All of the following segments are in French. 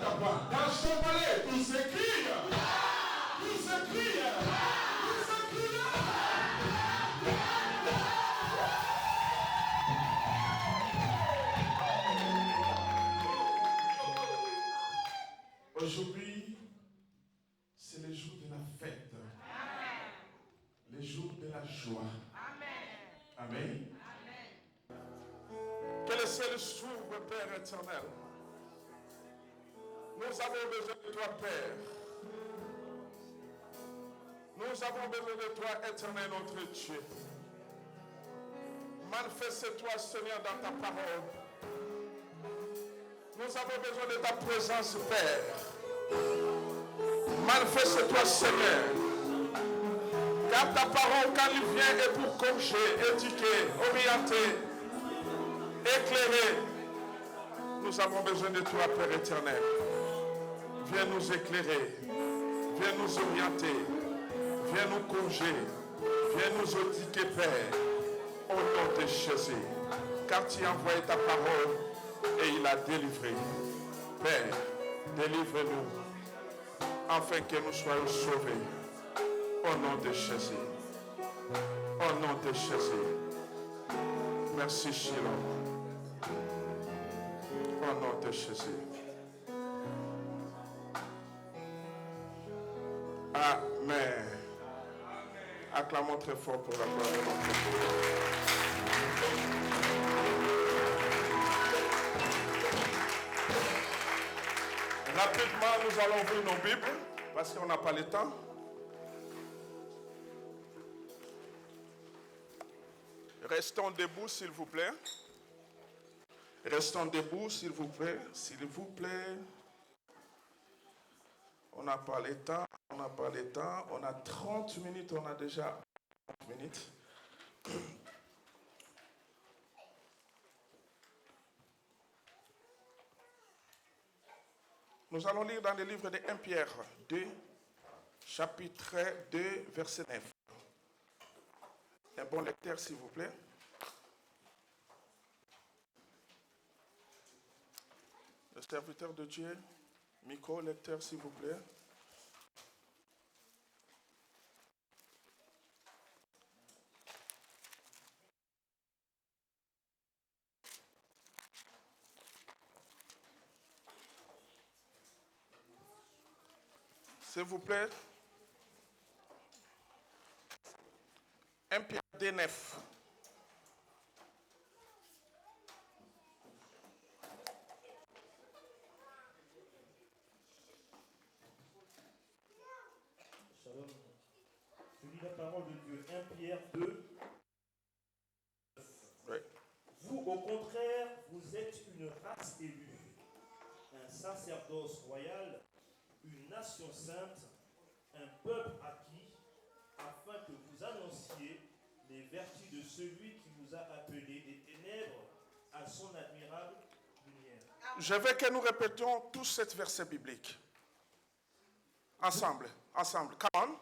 Dans son palais, tous s'écrient. Tous s'écrient. Tous s'écrient. Aujourd'hui, c'est le jour de la fête. Le jour de la joie. Amen. Que le ciel s'ouvre, Père éternel. Nous avons besoin de toi, Père. Nous avons besoin de toi, éternel, notre Dieu. Manifeste-toi, Seigneur, dans ta parole. Nous avons besoin de ta présence, Père. Manifeste-toi, Seigneur. Car ta parole, quand il vient, est pour corriger, éduquer, orienter, éclairer. Nous avons besoin de toi, Père éternel. Viens nous éclairer. Viens nous orienter. Viens nous corriger. Viens nous éduquer, Père. Au nom de Jésus. Car tu as envoyé ta parole et il a délivré. Père, délivre-nous afin que nous soyons sauvés. Au nom de Jésus. Au nom de Jésus. Merci, Shiloh. Au nom de Jésus. Amen. Acclamons très fort pour la gloire de notre Dieu. Rapidement, nous allons ouvrir nos Bibles parce qu'on n'a pas le temps. Restons debout, s'il vous plaît. Restons debout, s'il vous plaît. S'il vous plaît. On n'a pas le temps. On n'a pas le temps. On a 30 minutes. On a déjà 30 minutes. Nous allons lire dans le livre de 1 Pierre 2, chapitre 2, verset 9. Un bon lecteur, s'il vous plaît. Le serviteur de Dieu, Miko, lecteur, s'il vous plaît. S'il vous plaît. 1 Pierre 2, 9. Shalom. Je lis la parole de Dieu. 1 Pierre 2. Oui. Vous, au contraire, vous êtes une race élue, un sacerdoce royal, une nation sainte, un peuple acquis, afin que vous annonciez les vertus de celui qui vous a appelés des ténèbres à son admirable lumière. Je veux que nous répétions tous cette verset biblique. Ensemble. Come on.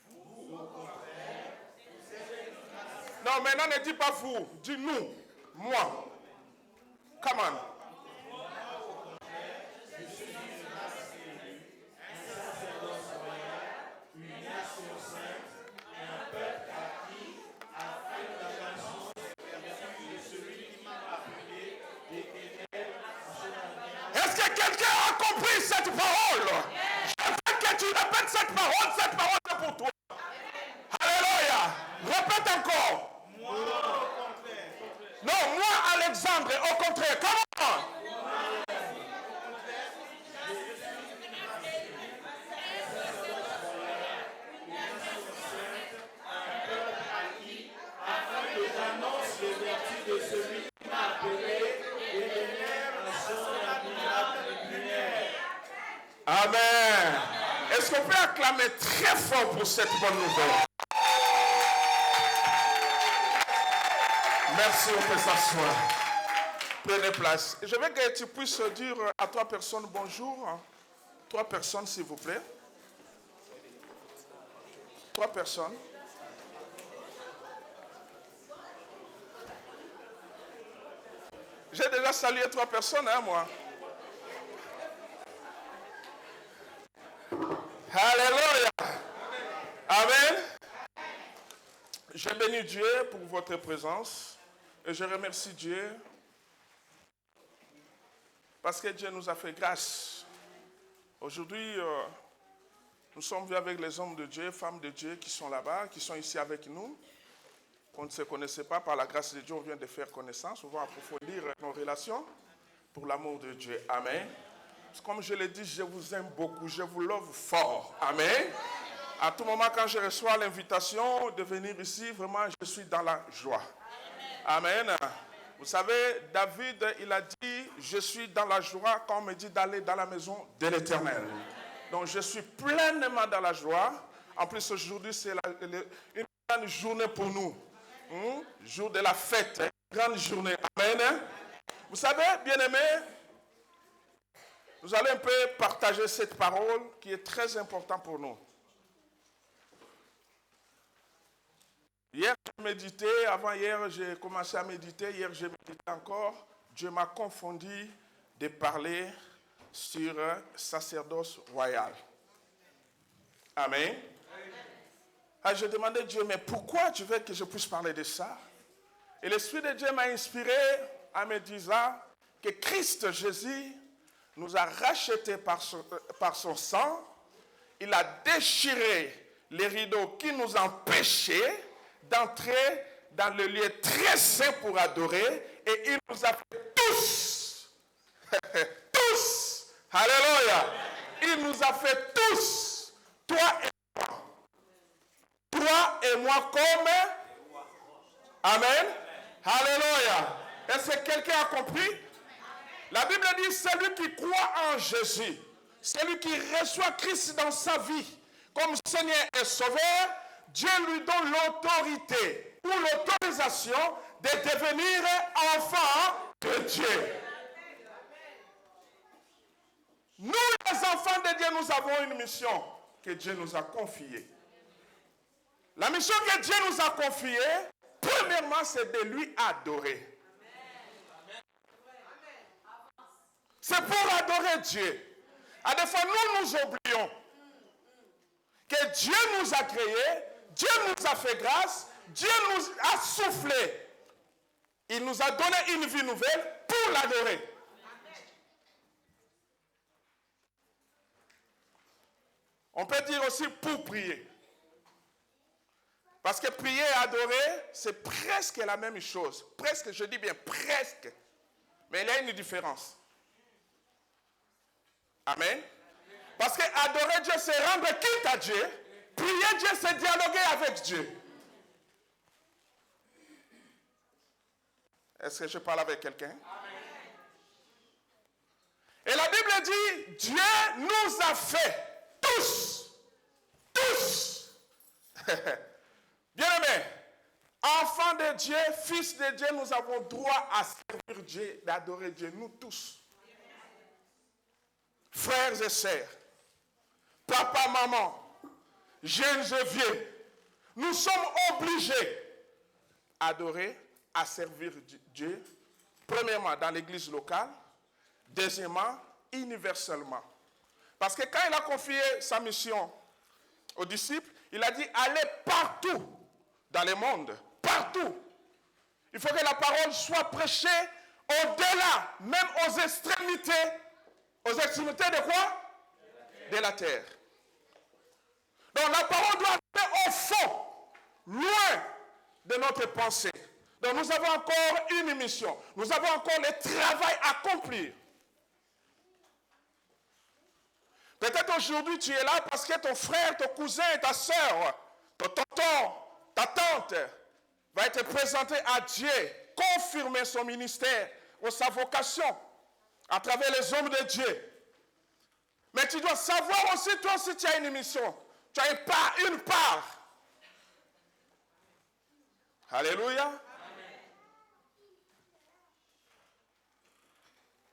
Vous, au contraire, vous êtes une race. Non, maintenant ne dis pas vous, dis nous, moi. Come on. Est-ce que quelqu'un a compris cette parole? Je veux que tu répètes cette parole c'est pour toi. Alléluia. Répète encore. Moi, au contraire. Non, moi Alexandre, au contraire. Comment? J'annonce les vertus de celui qui m'a appelé des ténèbres à son admirable lumière. Amen. Est-ce qu'on peut acclamer très fort pour cette bonne nouvelle? Merci, on peut s'asseoir. Prenez place. Je veux que tu puisses dire à 3 personnes bonjour. 3 personnes, s'il vous plaît. 3 personnes. J'ai déjà salué 3 personnes, hein, moi. bénis Dieu pour votre présence et je remercie Dieu parce que Dieu nous a fait grâce. Aujourd'hui, nous sommes venus avec les hommes de Dieu, femmes de Dieu qui sont là-bas, qui sont ici avec nous, qu'on ne se connaissait pas. Par la grâce de Dieu, on vient de faire connaissance. On va approfondir nos relations pour l'amour de Dieu. Amen. Comme je l'ai dit, je vous aime beaucoup, je vous love fort. Amen. À tout moment, quand je reçois l'invitation de venir ici, vraiment, je suis dans la joie. Amen. Vous savez, David, il a dit, je suis dans la joie quand on me dit d'aller dans la maison de l'Éternel. Donc, je suis pleinement dans la joie. En plus, aujourd'hui, c'est une grande journée pour nous. Jour de la fête, une grande journée. Amen. Vous savez, bien-aimés, nous allons un peu partager cette parole qui est très importante pour nous. Hier, j'ai médité, avant-hier, j'ai commencé à méditer, hier, j'ai médité encore. Dieu m'a confondu de parler sur sacerdoce royal. Amen. Alors, je demandais à Dieu, mais pourquoi tu veux que je puisse parler de ça? Et l'Esprit de Dieu m'a inspiré en me disant que Christ Jésus nous a rachetés par son sang. Il a déchiré les rideaux qui nous empêchaient d'entrer dans le lieu très saint pour adorer, et il nous a fait tous, tous, alléluia, il nous a fait tous, toi et moi comme, amen, alléluia. Est-ce que quelqu'un a compris? La Bible dit, celui qui croit en Jésus, celui qui reçoit Christ dans sa vie comme Seigneur et Sauveur, Dieu lui donne l'autorité ou l'autorisation de devenir enfant de Dieu. Nous, les enfants de Dieu, nous avons une mission que Dieu nous a confiée. La mission que Dieu nous a confiée, premièrement, c'est de lui adorer. C'est pour adorer Dieu. À des fois, nous oublions que Dieu nous a créés, Dieu nous a fait grâce, Dieu nous a soufflé. Il nous a donné une vie nouvelle pour l'adorer. On peut dire aussi pour prier. Parce que prier et adorer, c'est presque la même chose. Presque, je dis bien presque. Mais il y a une différence. Amen. Parce que adorer Dieu, c'est rendre quitte à Dieu. Prier Dieu, c'est dialoguer avec Dieu. Est-ce que je parle avec quelqu'un? Et la Bible dit, Dieu nous a fait tous, bien-aimés, enfants de Dieu, fils de Dieu, nous avons droit à servir Dieu, d'adorer Dieu, nous tous. Frères et sœurs, papa, maman, jeunes et vieux, nous sommes obligés à adorer, à servir Dieu, premièrement dans l'église locale, deuxièmement, universellement. Parce que quand il a confié sa mission aux disciples, il a dit allez partout dans le monde, partout. Il faut que la parole soit prêchée au-delà, même aux extrémités de quoi? De la terre. Donc la parole doit aller au fond, loin de notre pensée. Donc nous avons encore une mission. Nous avons encore le travail à accomplir. Peut-être aujourd'hui tu es là parce que ton frère, ton cousin, ta soeur, ton tonton, ta tante va être présenté à Dieu, confirmer son ministère ou sa vocation à travers les hommes de Dieu. Mais tu dois savoir aussi, toi aussi, tu as une mission. Tu as une part. Alléluia. Amen.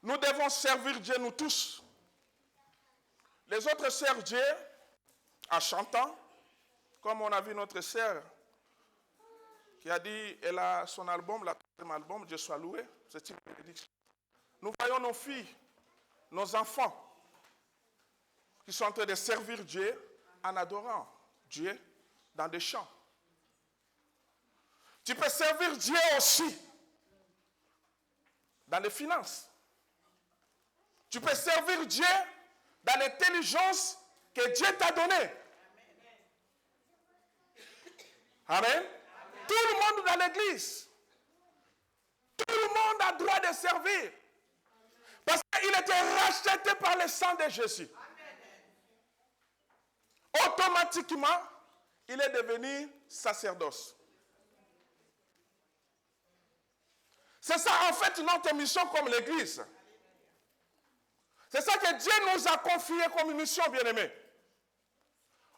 Nous devons servir Dieu, nous tous. Les autres servent Dieu en chantant, comme on a vu notre sœur qui a dit, elle a son album, la troisième album, Dieu soit loué. C'est une bénédiction. Nous voyons nos filles, nos enfants, qui sont en train de servir Dieu en adorant Dieu dans des chants. Tu peux servir Dieu aussi dans les finances. Tu peux servir Dieu dans l'intelligence que Dieu t'a donnée. Amen. Tout le monde dans l'église. Tout le monde a droit de servir. Parce qu'il était racheté par le sang de Jésus. Automatiquement, il est devenu sacerdoce. C'est ça en fait notre mission comme l'église. C'est ça que Dieu nous a confié comme mission, bien-aimés.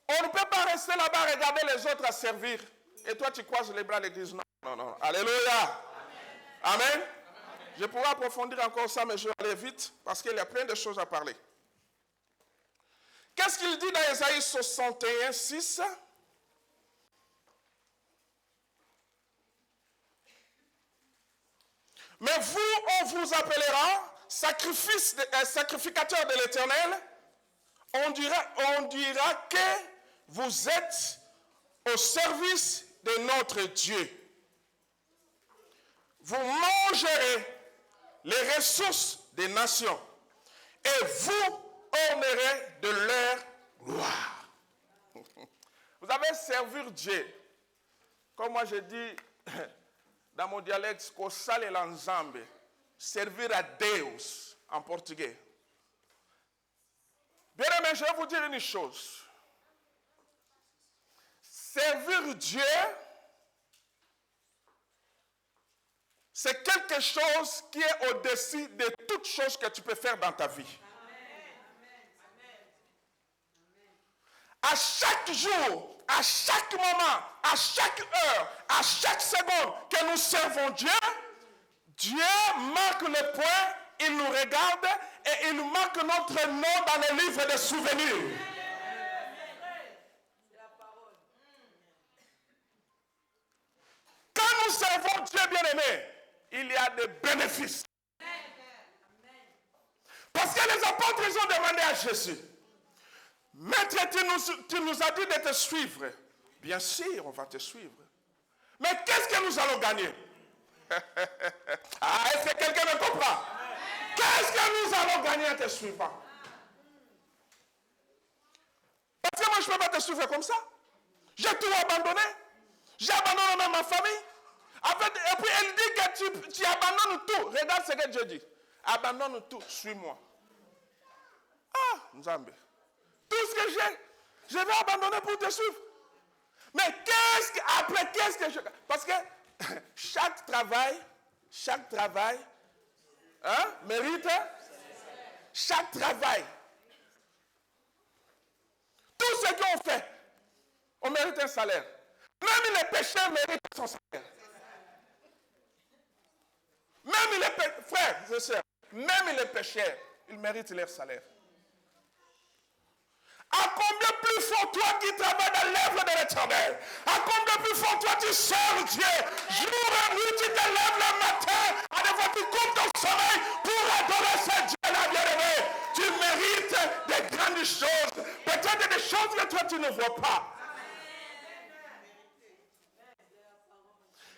On ne peut pas rester là-bas regarder les autres à servir. Et toi, tu croises les bras à l'église. Non, non, non. Alléluia. Amen. Amen. Je pourrais approfondir encore ça, mais je vais aller vite parce qu'il y a plein de choses à parler. Qu'est-ce qu'il dit dans Ésaïe 61, 6? Mais vous, on vous appellera sacrificateur de l'Éternel. On dira que vous êtes au service de notre Dieu. Vous mangerez les ressources des nations et vous ornerez de leur gloire. Vous avez servi Dieu. Comme moi je dis dans mon dialecte, kosale lanzambe, servir à Deus en portugais. Bien aimé, je vais vous dire une chose. Servir Dieu, c'est quelque chose qui est au-dessus de toute chose que tu peux faire dans ta vie. À chaque jour, à chaque moment, à chaque heure, à chaque seconde que nous servons Dieu, Dieu marque le point, il nous regarde et il marque notre nom dans les livres de souvenirs. Quand nous servons Dieu bien-aimé, il y a des bénéfices. Parce que les apôtres ils ont demandé à Jésus, Maître, tu nous as dit de te suivre. Bien sûr, on va te suivre. Mais qu'est-ce que nous allons gagner? Ah, est-ce que quelqu'un me comprend? Qu'est-ce que nous allons gagner en te suivant? Parce que moi, je ne peux pas te suivre comme ça. J'ai tout abandonné. J'ai abandonné même ma famille. En fait, et puis, elle dit que tu abandonnes tout. Regarde ce que Dieu dit. Abandonne tout, suis-moi. Ah, Nzambe. Tout ce que j'ai, je vais abandonner pour te suivre. Mais qu'est-ce que je... Parce que chaque travail mérite chaque travail. Tout ce qu'on fait, on mérite un salaire. Même les pécheurs méritent son salaire. Même les frères et sœurs, même les pécheurs, ils méritent leur salaire. À combien plus fort toi qui travailles dans l'œuvre de l'Éternel, à combien plus fort toi tu sers Dieu, jour et nuit tu te lèves le matin, à des fois tu coupes ton sommeil pour adorer ce Dieu-là bien-aimé. Tu mérites des grandes choses, peut-être des choses que toi tu ne vois pas.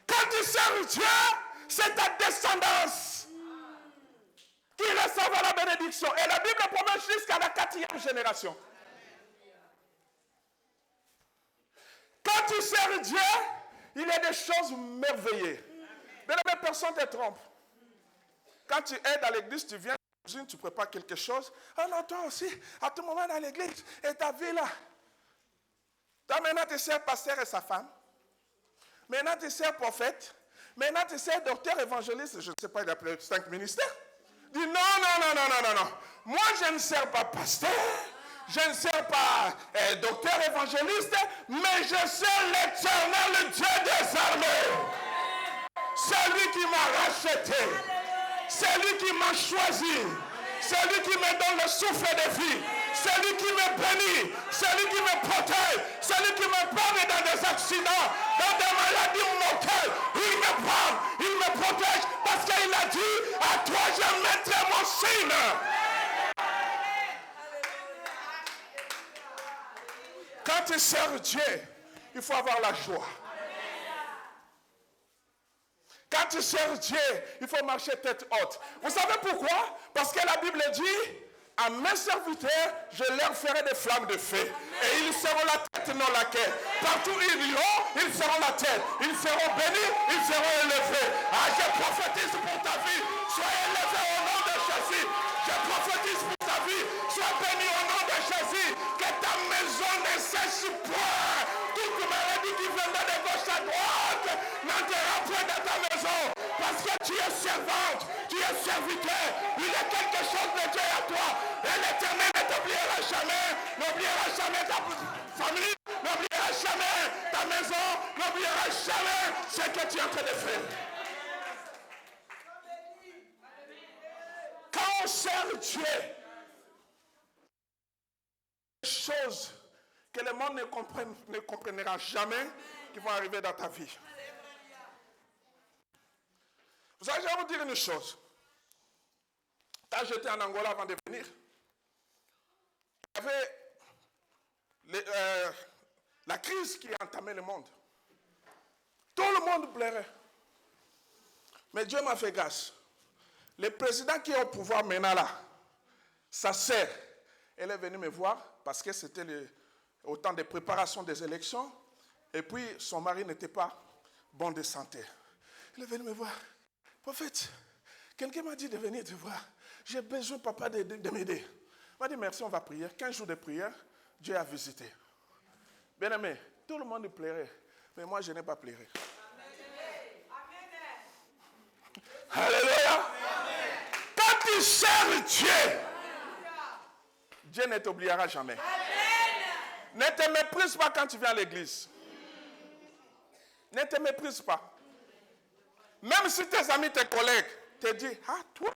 Quand tu sers Dieu, c'est ta descendance qui recevra la bénédiction. Et la Bible promet jusqu'à la 4e génération. Quand tu sers Dieu, il y a des choses merveilleuses. Mais la personne te trompe. Quand tu es dans l'église, tu viens, tu prépares quelque chose. Ah non, toi aussi, à tout moment dans l'église, et ta vie là. Toi maintenant tu sers pasteur et sa femme. Maintenant tu sers prophète. Maintenant tu sers docteur évangéliste. Je ne sais pas, il a appelé 5 ministères. Dis non. Moi je ne sers pas pasteur. Je ne sers pas docteur évangéliste, mais je sers l'Éternel Dieu des armées. C'est lui qui m'a racheté. C'est lui qui m'a choisi. C'est lui qui me donne le souffle de vie. C'est lui qui me bénit. C'est lui qui me protège. C'est lui qui me parle dans des accidents, dans des maladies mortelles. Il me parle, il me protège parce qu'il a dit, à toi je mettrai mon signe. Quand tu sers Dieu, il faut avoir la joie. Quand tu sers Dieu, il faut marcher tête haute. Vous savez pourquoi? Parce que la Bible dit, à mes serviteurs, je leur ferai des flammes de feu. Et ils seront la tête, non la queue. Partout où ils iront, ils seront la tête. Ils seront bénis, ils seront élevés. Ah, je prophétise pour ta vie. Sois élevé au nom de Jésus. Je prophétise pour ta vie. Sois béni au nom de Jésus. Que ta maison ne cesse point. Toute maladie qui viendra de gauche à droite n'entrera point dans ta maison. Parce que tu es servante, tu es serviteur. Il y a quelque chose de Dieu à toi. Et l'Éternel ne t'oubliera jamais. N'oubliera jamais ta famille. N'oubliera jamais ta maison. N'oubliera jamais ce que tu es en train de faire. Quand on sert Dieu, des choses que le monde ne comprendra jamais qui vont arriver dans ta vie. Vous savez, je vais vous dire une chose. Quand j'étais en Angola avant de venir, il y avait la crise qui entamait le monde. Tout le monde pleurait. Mais Dieu m'a fait grâce. Le président qui est au pouvoir maintenant là, sa sœur, elle est venue me voir parce que c'était au temps de préparation des élections. Et puis son mari n'était pas bon de santé. Elle est venue me voir. Prophète, quelqu'un m'a dit de venir te voir. J'ai besoin, papa, de m'aider. Il m'a dit, merci, on va prier. 15 jours de prière, Dieu a visité. Bien aimé, tout le monde pleurait. Mais moi, je n'ai pas pleuré. Alléluia. Quand tu sers Dieu, Dieu ne t'oubliera jamais. Ne te méprise pas quand tu viens à l'église. Ne te méprise pas. Même si tes amis, tes collègues te disent, ah toi,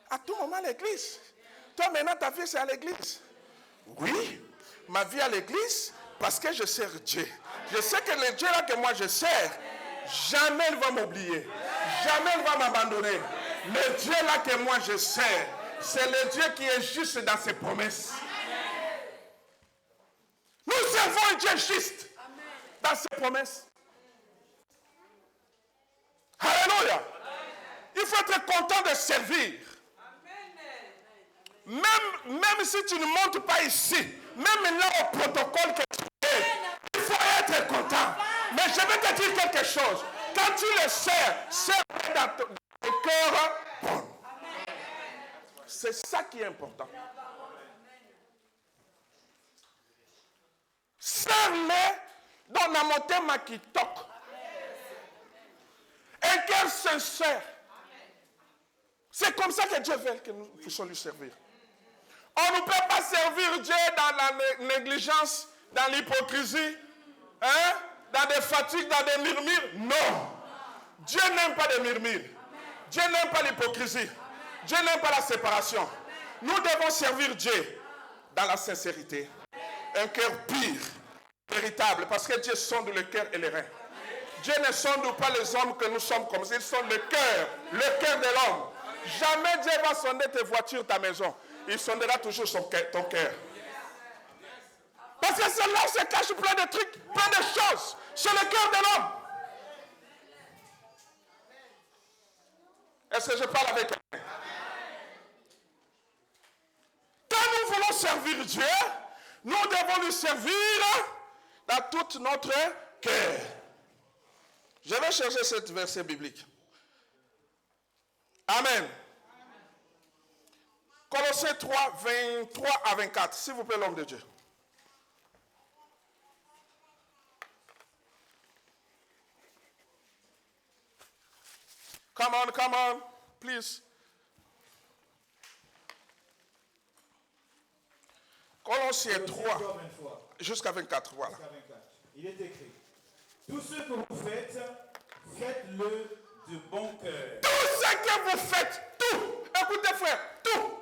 à tout moment à l'église. Toi maintenant ta vie c'est à l'église. Oui, ma vie à l'église parce que je sers Dieu. Je sais que le Dieu là que moi je sers, jamais il va m'oublier. Jamais il va m'abandonner. Le Dieu là que moi je sers, c'est le Dieu qui est juste dans ses promesses. Nous servons un Dieu juste dans ses promesses. Alléluia. Il faut être content de servir. Même si tu ne montes pas ici, même là au protocole que tu es, il faut être content. Mais je vais te dire quelque chose. Quand tu le sers dans ton cœur bon. C'est ça qui est important. Sers-le dans la montée qui toque. Un cœur sincère. C'est comme ça que Dieu veut que nous puissions lui servir. On ne peut pas servir Dieu dans la négligence, dans l'hypocrisie, dans des fatigues, dans des murmures. Non. Dieu n'aime pas les murmures. Dieu n'aime pas l'hypocrisie. Dieu n'aime pas la séparation. Nous devons servir Dieu dans la sincérité. Un cœur pur, véritable, parce que Dieu sonde le cœur et les reins. Dieu ne sonde pas les hommes que nous sommes comme ça. Il sonde le cœur de l'homme. Jamais Dieu va sonder tes voitures, ta maison. Il sondera toujours ton cœur. Parce que c'est là où se cache plein de trucs, plein de choses. C'est le cœur de l'homme. Est-ce que je parle avec quelqu'un? Quand nous voulons servir Dieu, nous devons lui servir dans tout notre cœur. Je vais chercher ce verset biblique. Amen. Colossiens 3, 23 à 24. S'il vous plaît, l'homme de Dieu. Come on, please. Colossiens 3, jusqu'à 24, voilà. Il est écrit, tout ce que vous faites, faites-le de bon cœur. Tout ce que vous faites, tout. Écoutez frère, tout.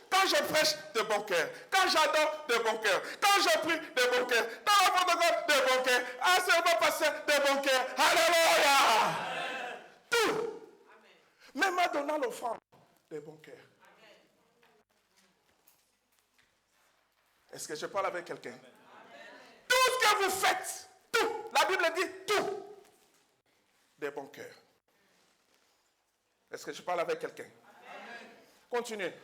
Quand je prêche, de bon cœur. Quand j'adore, de bon cœur. Quand je prie, de bon cœur. Dans la protocole, de bon cœur. Ah, ça va passer, de bon cœur. Alléluia. Tout. Même en donnant l'offrande, de bon cœur. Est-ce que je parle avec quelqu'un? Tout ce que vous faites, tout. La Bible dit tout. des bons cœurs. Est-ce que je parle avec quelqu'un? Continuez.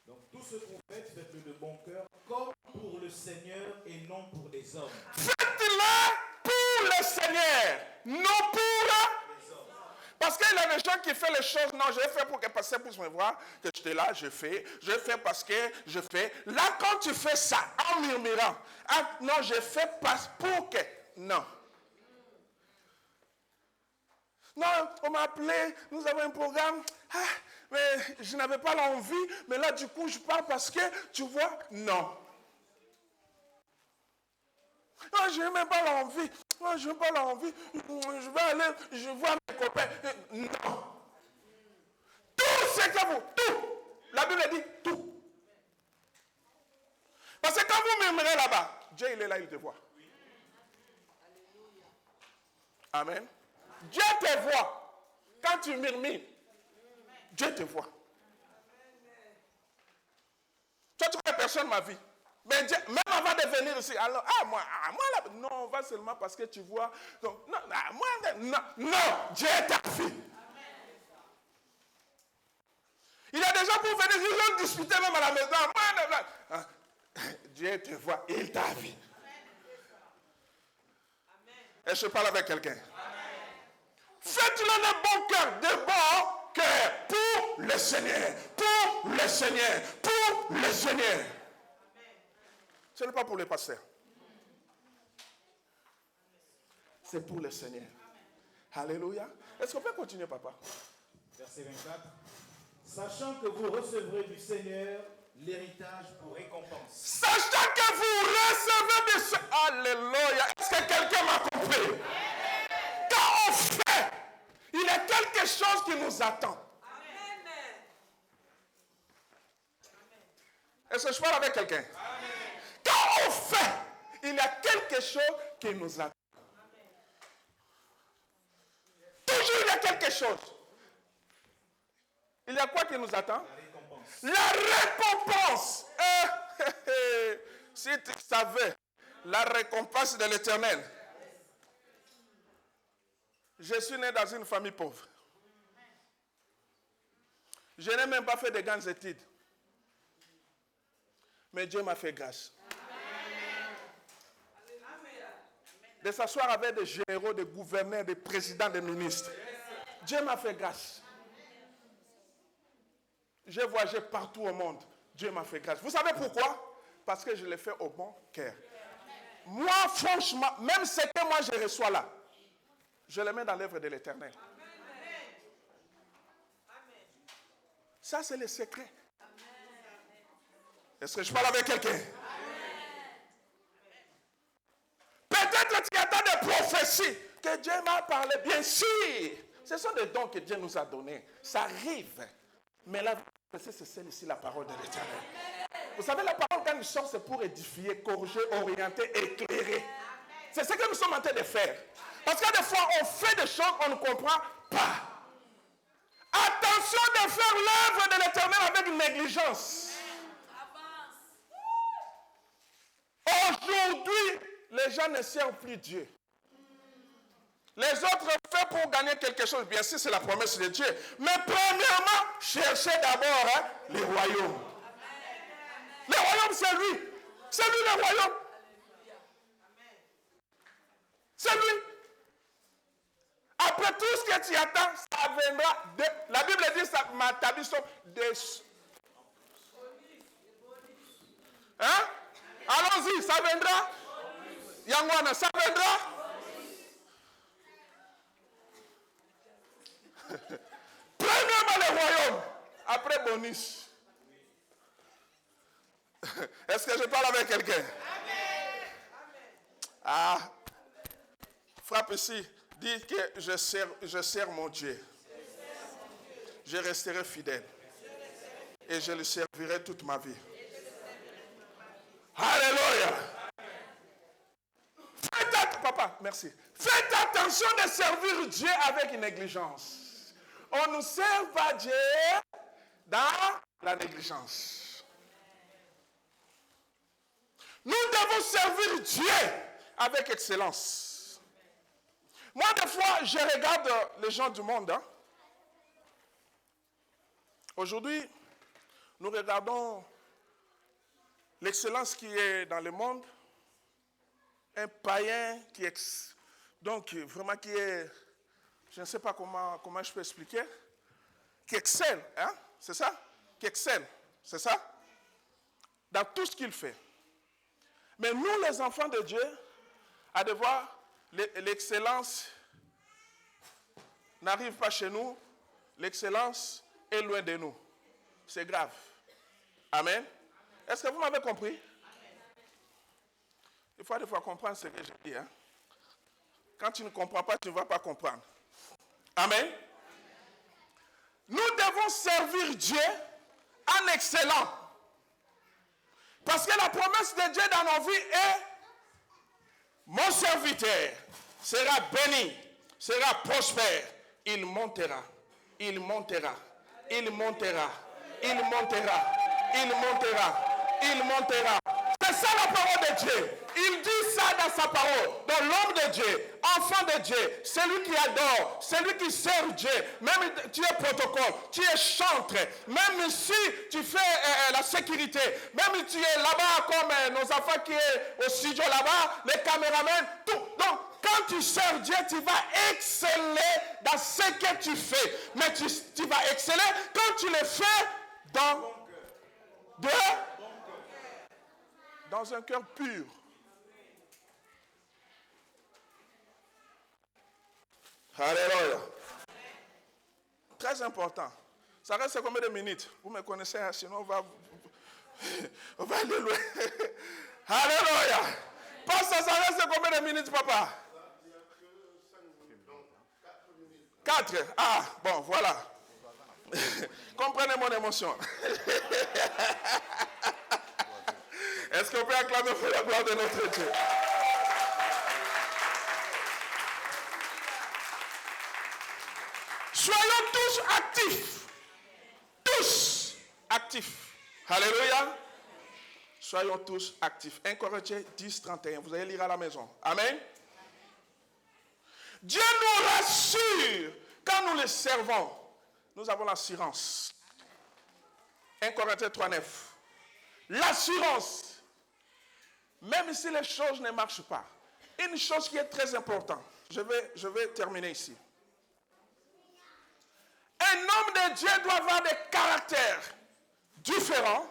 Donc tout ce qu'on fait, faites-le de bon cœur, comme pour le Seigneur et non pour les hommes. Faites-le pour le Seigneur, non pour Les hommes. Parce qu'il y a des gens qui font les choses, non, je vais faire pour que pasteur puisse me voir, que j'étais là, je fais parce que je fais. Là, quand tu fais ça, en murmurant, ah, non, je fais pas pour que, non. Non, on m'a appelé, nous avons un programme, ah, mais je n'avais pas l'envie, mais là, du coup, je parle parce que, tu vois, non. Non, je n'ai même pas l'envie. Non, je n'ai pas l'envie. Je vais aller, je vois mes copains. Non. Tout ce que vous, tout. La Bible dit tout. Parce que quand vous murmurez là-bas, Dieu, il est là, il te voit. Amen. Dieu te voit. Quand tu murmures, Dieu te voit. Toi, tu crois que personne m'a vu. Mais Dieu, même avant de venir ici, alors, moi là, non, on va seulement parce que tu vois. Donc, non, non, Dieu t'a vu. Il y a des gens pour venir, ils ont discuté même à la maison. Dieu te voit, il t'a vu. Et je parle avec quelqu'un. Faites-le de bon cœur, pour le Seigneur, pour le Seigneur, pour le Seigneur. Ce n'est pas pour les pasteurs. C'est pour le Seigneur. Alléluia. Est-ce qu'on peut continuer, papa? Verset 24. Sachant que vous recevrez du Seigneur l'héritage pour récompense. Sachant que vous recevez du Seigneur. Alléluia. Est-ce que quelqu'un m'a compris? Quand on fait, il y a quelque chose qui nous attend. Est-ce que je parle avec quelqu'un? Quand on fait, il y a quelque chose qui nous attend. Toujours il y a quelque chose. Il y a quoi qui nous attend? La récompense. Si tu savais la récompense de l'Éternel. Je suis né dans une famille pauvre. Je n'ai même pas fait de grandes études. Mais Dieu m'a fait grâce. De s'asseoir avec des généraux, des gouverneurs, des présidents, des ministres. Dieu m'a fait grâce. J'ai voyagé partout au monde. Dieu m'a fait grâce. Vous savez pourquoi? Parce que je l'ai fait au bon cœur. Moi, franchement, même ce que moi je reçois là, je le mets dans l'œuvre de l'Éternel. Ça, c'est le secret. Est-ce que je parle avec quelqu'un? Peut-être que tu attends des prophéties que Dieu m'a parlé. Bien sûr, ce sont des dons que Dieu nous a donnés. Ça arrive. Mais la prophétie, c'est celle-ci, la parole de l'Éternel. Vous savez, la parole, quand nous sort, c'est pour édifier, corriger, orienter, éclairer. C'est ce que nous sommes en train de faire. Parce que des fois, on fait des choses qu'on ne comprend pas. Attention de faire l'œuvre de l'Éternel avec négligence. Aujourd'hui, les gens ne servent plus Dieu. Les autres font pour gagner quelque chose. Bien sûr, c'est la promesse de Dieu. Mais premièrement, cherchez d'abord les royaumes. Les royaumes, c'est lui. C'est lui le royaume. C'est lui. Après tout ce que tu attends, ça viendra de... La Bible dit ça, des... Hein? Allons-y, ça viendra. Yangwana, ça viendra. Premièrement le royaume, après bonus. Est-ce que je parle avec quelqu'un? Ah, frappe ici, dis que je sers mon Dieu. Je resterai fidèle. Et je le servirai toute ma vie. Alléluia. Papa, merci. Faites attention de servir Dieu avec négligence. On ne sert pas Dieu dans la négligence. Nous devons servir Dieu avec excellence. Moi, des fois, je regarde les gens du monde. Hein. Aujourd'hui, nous regardons l'excellence qui est dans le monde. Un païen qui est, donc vraiment qui est, je ne sais pas comment je peux expliquer, qui excelle, hein, c'est ça? Qui excelle, c'est ça? Dans tout ce qu'il fait. Mais nous, les enfants de Dieu, à devoir, l'excellence n'arrive pas chez nous, l'excellence est loin de nous. C'est grave. Amen. Est-ce que vous m'avez compris? Il faut des fois comprendre ce que je dis. Hein? Quand tu ne comprends pas, tu ne vas pas comprendre. Amen. Nous devons servir Dieu en excellent. Parce que la promesse de Dieu dans nos vies est: mon serviteur sera béni, sera prospère. Il montera, il montera, il montera, il montera, il montera, il montera. C'est ça la parole de Dieu. Il dit ça dans sa parole. Dans l'homme de Dieu, enfant de Dieu, celui qui adore, celui qui sert Dieu, même tu es protocole, tu es chantre, même si tu fais la sécurité, même si tu es là-bas comme nos enfants qui est au studio là-bas, les caméramans, tout. Donc, quand tu sers Dieu, tu vas exceller dans ce que tu fais. Mais tu vas exceller quand tu le fais dans un cœur pur. Alléluia. Très important. Ça reste combien de minutes? Vous me connaissez, sinon on va aller loin. Alléluia. Pasteur, ça reste combien de minutes, papa? 4. Ah, bon, voilà. Comprenez mon émotion. Est-ce qu'on peut acclamer pour la gloire de notre Dieu? Soyons tous actifs. Tous actifs. Alléluia. Soyons tous actifs. 1 Corinthiens 10, 31. Vous allez lire à la maison. Amen. Dieu nous rassure quand nous le servons. Nous avons l'assurance. 1 Corinthiens 3, 9. L'assurance. Même si les choses ne marchent pas. Une chose qui est très importante. Je vais terminer ici. Un homme de Dieu doit avoir des caractères différents.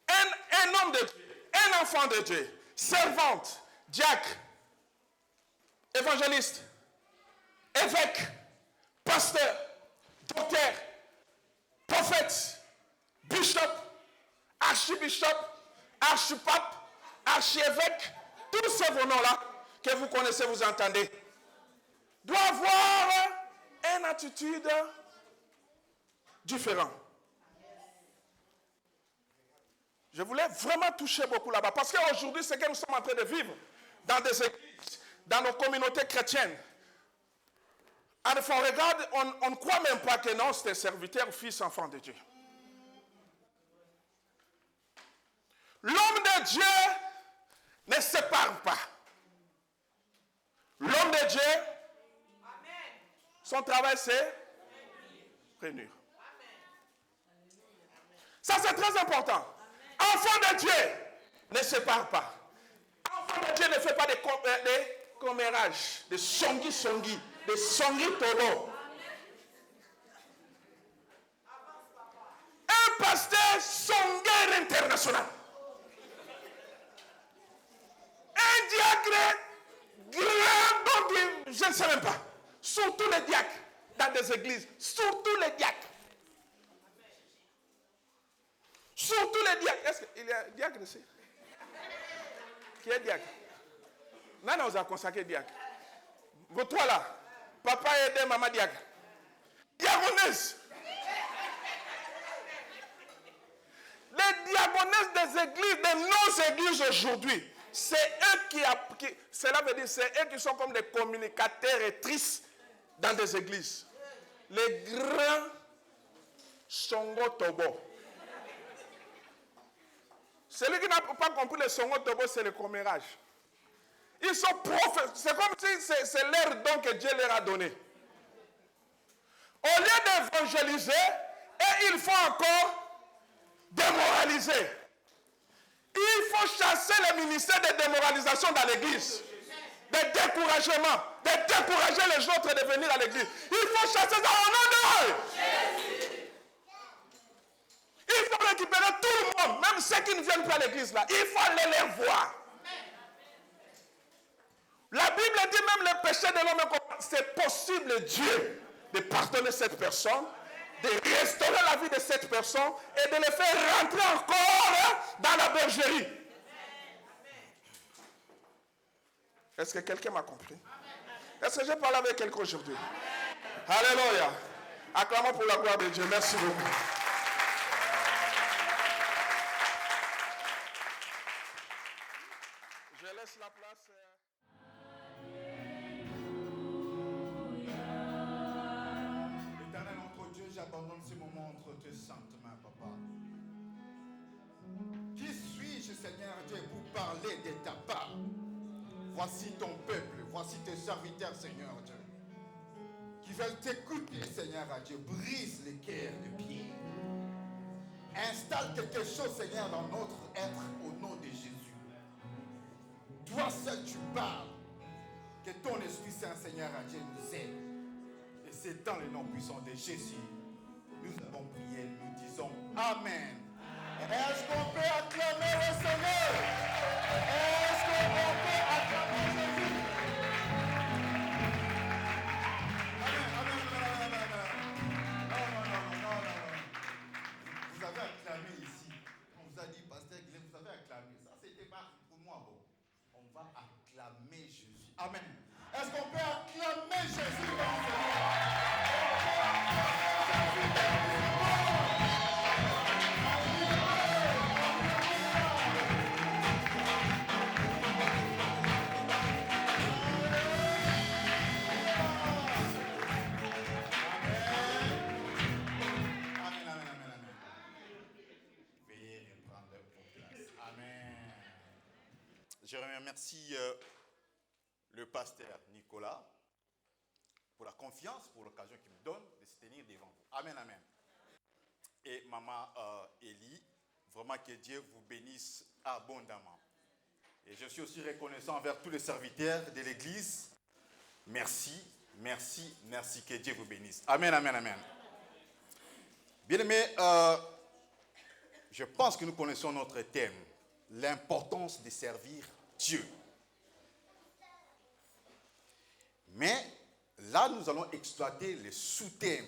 Un homme de Dieu, un enfant de Dieu, servante, diacre, évangéliste, évêque, pasteur, docteur, prophète, bishop, archibishop, archipape, archiévêque, tous ces noms-là que vous connaissez, vous entendez, doit avoir une attitude différente. Je voulais vraiment toucher beaucoup là-bas. Parce qu'aujourd'hui, ce que nous sommes en train de vivre dans des églises, dans nos communautés chrétiennes, on regarde, on ne croit même pas que non, c'est serviteur, fils, enfant de Dieu. L'homme de Dieu ne sépare pas. L'homme de Dieu, son travail, c'est réunir. Ça, c'est très important. Enfant de Dieu ne sépare pas. Enfant de Dieu ne fait pas des commérages, des songi, des songi-tolo. Un pasteur songueur international. Un diacre grand, je ne sais même pas. Surtout les diacres dans des églises. Surtout les diacres. Surtout les diacres. Est-ce qu'il y a un diacre ici? Qui est diacre? Non, on a consacré diacre. Vous trois là. Papa et maman diacre. Diagonesses. Les diagonesses des églises, de nos églises aujourd'hui, c'est eux cela veut dire, c'est eux qui sont comme des communicateurs et tristes dans des églises. Les grands Songo Tobo. Celui qui n'a pas compris le Songo Tobo, c'est le commérage. Ils sont prophètes. C'est comme si c'est leur don que Dieu leur a donné. Au lieu d'évangéliser, et il faut encore démoraliser. Il faut chasser le ministère de démoralisation dans l'église. De découragement. De décourager les autres de venir à l'église. Il faut chasser ça au nom de Dieu. Il faut récupérer tout le monde, même ceux qui ne viennent pas à l'église là. Il faut aller les voir. La Bible dit même le péché de l'homme, c'est possible Dieu de pardonner cette personne, de restaurer la vie de cette personne et de le faire rentrer encore dans la bergerie. Est-ce que quelqu'un m'a compris? Est-ce que j'ai parlé avec quelqu'un aujourd'hui? Alléluia. Acclamons pour la gloire de Dieu. Merci beaucoup. Je laisse la place. Éternel, notre Dieu, j'abandonne ce moment entre tes saintes mains, papa. Qui suis-je, Seigneur Dieu, pour parler de ta part? Voici ton peuple, voici tes serviteurs, Seigneur Dieu, qui veulent t'écouter, Seigneur Dieu. Brise les cœurs de pierre. Installe quelque chose, Seigneur, dans notre être au nom de Jésus. Toi seul tu parles. Que ton Esprit Saint, Seigneur Dieu, nous aide. Et c'est dans le nom puissant de Jésus. Nous avons prié, nous disons Amen. Est-ce qu'on peut acclamer le Seigneur? Est-ce qu'on peut acclamer Jésus? Amen, amen, amen, amen. Non. Vous avez acclamé ici. On vous a dit, Pasteur Glenn, vous avez acclamé. Ça, c'était pas pour moi. Bon, on va acclamer Jésus. Amen. Est-ce qu'on peut acclamer Jésus dans ce monde? Je remercie le pasteur Nicolas pour la confiance, pour l'occasion qu'il me donne de se tenir devant vous. Amen, amen. Et maman Élie, vraiment que Dieu vous bénisse abondamment. Et je suis aussi reconnaissant envers tous les serviteurs de l'église. Merci, que Dieu vous bénisse. Amen, amen, amen. Bien aimé, je pense que nous connaissons notre thème, l'importance de servir Dieu. Mais là, nous allons exploiter le sous-thème,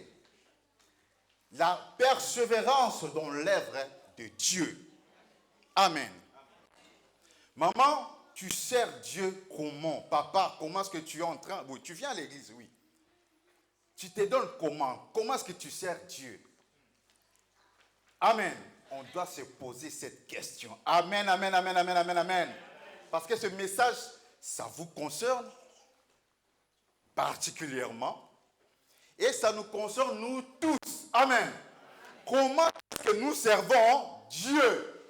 la persévérance dans l'œuvre de Dieu. Amen. Maman, tu sers Dieu comment? Papa, comment est-ce que tu es en train... Oui, tu viens à l'église, oui. Tu te donnes comment? Comment est-ce que tu sers Dieu? Amen. On doit se poser cette question. Amen, amen, amen, amen, amen, amen. Parce que ce message, ça vous concerne particulièrement. Et ça nous concerne nous tous. Amen. Comment est-ce que nous servons Dieu?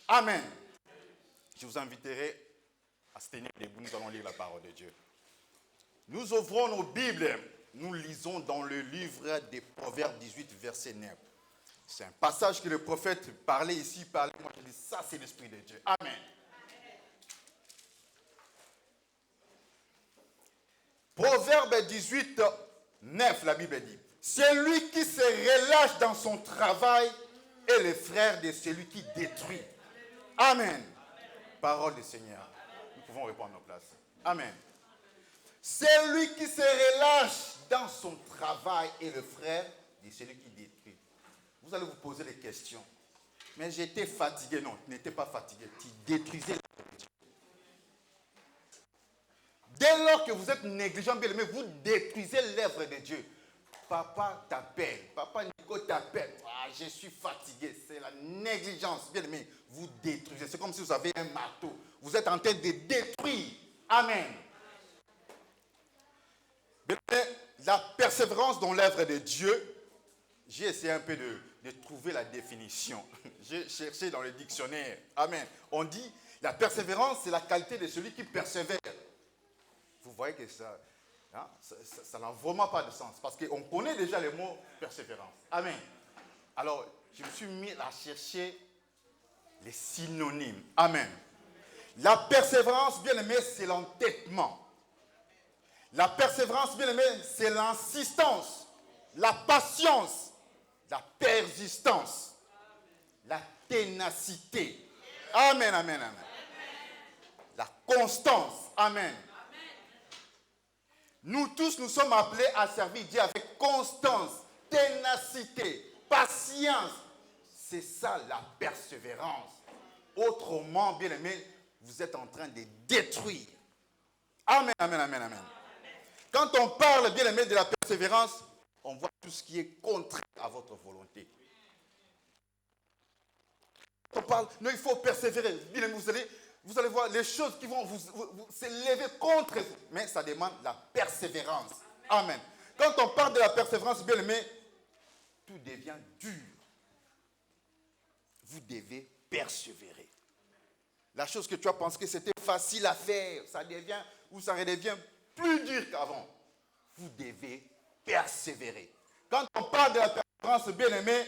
Amen. Je vous inviterai à se tenir debout. Nous allons lire la parole de Dieu. Nous ouvrons nos Bibles. Nous lisons dans le livre des Proverbes 18, verset 9. C'est un passage que le prophète parlait ici. Moi, je dis, ça, c'est l'Esprit de Dieu. Amen. Proverbe 18, 9, la Bible dit, c'est lui qui se relâche dans son travail et le frère de celui qui détruit. Amen. Parole du Seigneur. Nous pouvons répondre à nos places. Amen. C'est lui qui se relâche dans son travail et le frère de celui qui détruit. Vous allez vous poser des questions. Mais j'étais fatigué. Non, tu n'étais pas fatigué. Tu détruisais l'œuvre de Dieu. Dès lors que vous êtes négligent, bien aimé, vous détruisez l'œuvre de Dieu. Papa t'appelle. Papa Nico t'appelle. Ah, je suis fatigué. C'est la négligence. Bien aimé, vous détruisez. C'est comme si vous avez un marteau. Vous êtes en train de détruire. Amen. Bien aimé, la persévérance dans l'œuvre de Dieu, j'ai essayé un peu de trouver la définition. J'ai cherché dans le dictionnaire. Amen. On dit La persévérance, c'est la qualité de celui qui persévère. Vous voyez que ça n'a vraiment pas de sens. Parce qu'on connaît déjà le mot persévérance. Amen. Alors, je me suis mis à chercher les synonymes. Amen. La persévérance, bien aimé, c'est l'entêtement. La persévérance, bien aimé, c'est l'insistance, la patience, la persistance, la ténacité. Amen, amen, amen. La constance. Amen. Nous tous, nous sommes appelés à servir Dieu avec constance, ténacité, patience. C'est ça la persévérance. Autrement, bien aimé, vous êtes en train de détruire. Amen, amen, amen, amen. Quand on parle, bien aimé, de la persévérance, on voit tout ce qui est contraire à votre volonté. On parle, non, il faut persévérer. Bien aimé, vous allez voir les choses qui vont vous s'élever contre vous. Mais ça demande la persévérance. Amen. Quand on parle de la persévérance, bien aimé, tout devient dur. Vous devez persévérer. La chose que tu as pensé que c'était facile à faire, ça devient ou ça redevient plus dur qu'avant. Vous devez persévérer. Quand on parle de la persévérance, bien aimé,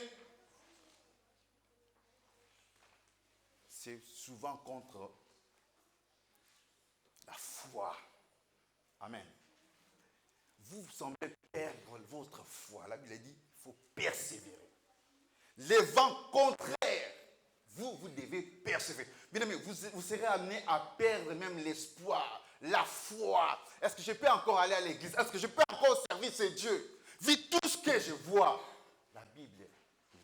c'est souvent contre la foi. Amen. Vous semblez perdre votre foi. La Bible dit il faut persévérer. Les vents contraires, vous devez persévérer. Bien aimé, vous serez amené à perdre même l'espoir, la foi. Est-ce que je peux encore aller à l'église? Est-ce que je peux encore servir ce Dieu? Vu tout ce que je vois, la Bible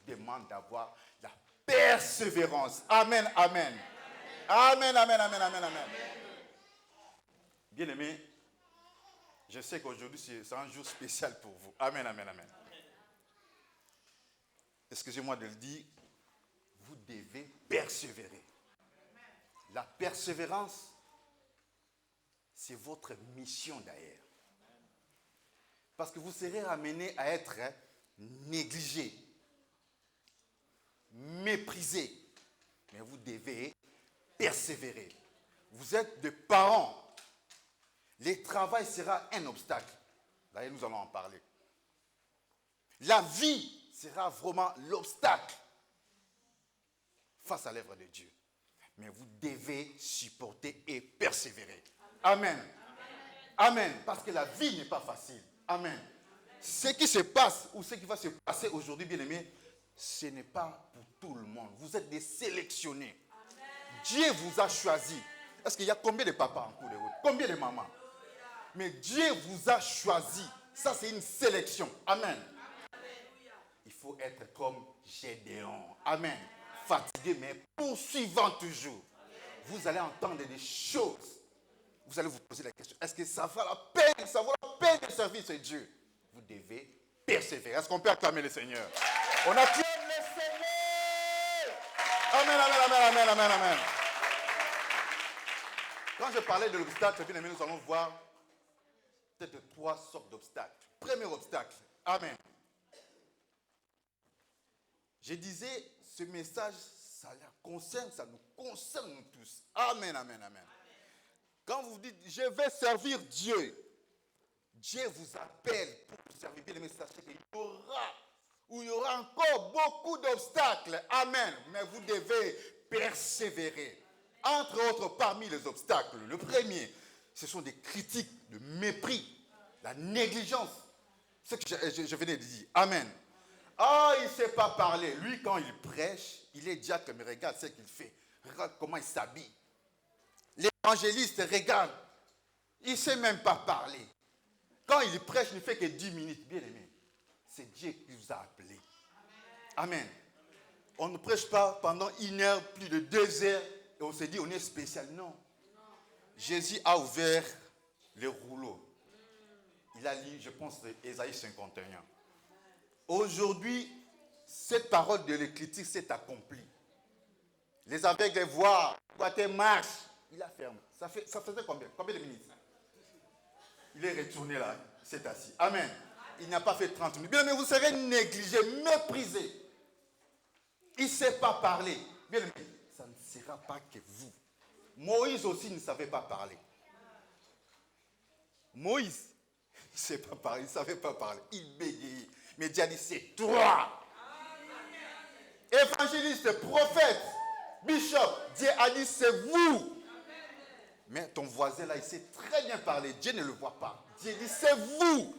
demande d'avoir la persévérance. Amen, amen. Amen, amen, amen, amen, amen. Bien aimé, je sais qu'aujourd'hui c'est un jour spécial pour vous. Amen, amen, amen. Excusez-moi de le dire, vous devez persévérer. La persévérance, c'est votre mission d'ailleurs. Parce que vous serez amené à être négligé, méprisé. Mais vous devez persévérer. Vous êtes des parents. Le travail sera un obstacle. D'ailleurs, nous allons en parler. La vie sera vraiment l'obstacle face à l'œuvre de Dieu. Mais vous devez supporter et persévérer. Amen. Amen. Parce que la vie n'est pas facile. Amen. Ce qui se passe ou ce qui va se passer aujourd'hui, bien aimé, ce n'est pas pour tout le monde. Vous êtes des sélectionnés. Dieu vous a choisi. Est-ce qu'il y a combien de papas en cours de route? Combien de mamans? Mais Dieu vous a choisi. Ça, c'est une sélection. Amen. Il faut être comme Gédéon. Amen. Fatigué, mais poursuivant toujours. Vous allez entendre des choses. Vous allez vous poser la question. Est-ce que ça vaut la peine? Ça vaut la peine de servir ce Dieu? Vous devez persévérer. Est-ce qu'on peut acclamer le Seigneur? On acclame le Seigneur. Amen, amen, amen, amen, amen, amen. Quand je parlais de l'obstacle, bien aimé, nous allons voir peut-être 3 sortes d'obstacles. Premier obstacle. Amen. Je disais, ce message, ça nous concerne nous tous. Amen, amen, amen. Quand vous dites, je vais servir Dieu, Dieu vous appelle pour vous servir. Bien aimé, sachez qu'il y aura encore beaucoup d'obstacles. Amen. Mais vous devez persévérer. Entre autres, parmi les obstacles, le premier, ce sont des critiques, le mépris, la négligence. Ce que je venais de dire. Amen. Ah, il ne sait pas parler. Lui, quand il prêche, il est diacre, mais regarde ce qu'il fait. Regarde comment il s'habille. L'évangéliste regarde. Il ne sait même pas parler. Quand il prêche, il ne fait que 10 minutes. Bien aimé, c'est Dieu qui vous a appelé. Amen. On ne prêche pas pendant 1 heure, plus de 2 heures, et on se dit on est spécial. Non. Jésus a ouvert le rouleau. Il a lu, je pense, Ésaïe 51. Aujourd'hui, cette parole de l'Écriture s'est accomplie. Les aveugles voient, les marchent. Il a fermé. Ça faisait combien? Combien de minutes? Il est retourné là, il s'est assis. Amen. Il n'a pas fait 30 minutes. Bien, mais vous serez négligé, méprisé. Il ne sait pas parler. Bien, mais ça ne sera pas que vous. Moïse aussi ne savait pas parler. Moïse, il ne savait pas parler, il ne savait pas parler. Il bégayait. Mais Dieu a dit, c'est toi. Évangéliste, prophète, bishop, Dieu a dit, c'est vous. Mais ton voisin là, il sait très bien parler. Dieu ne le voit pas. Dieu dit, c'est vous.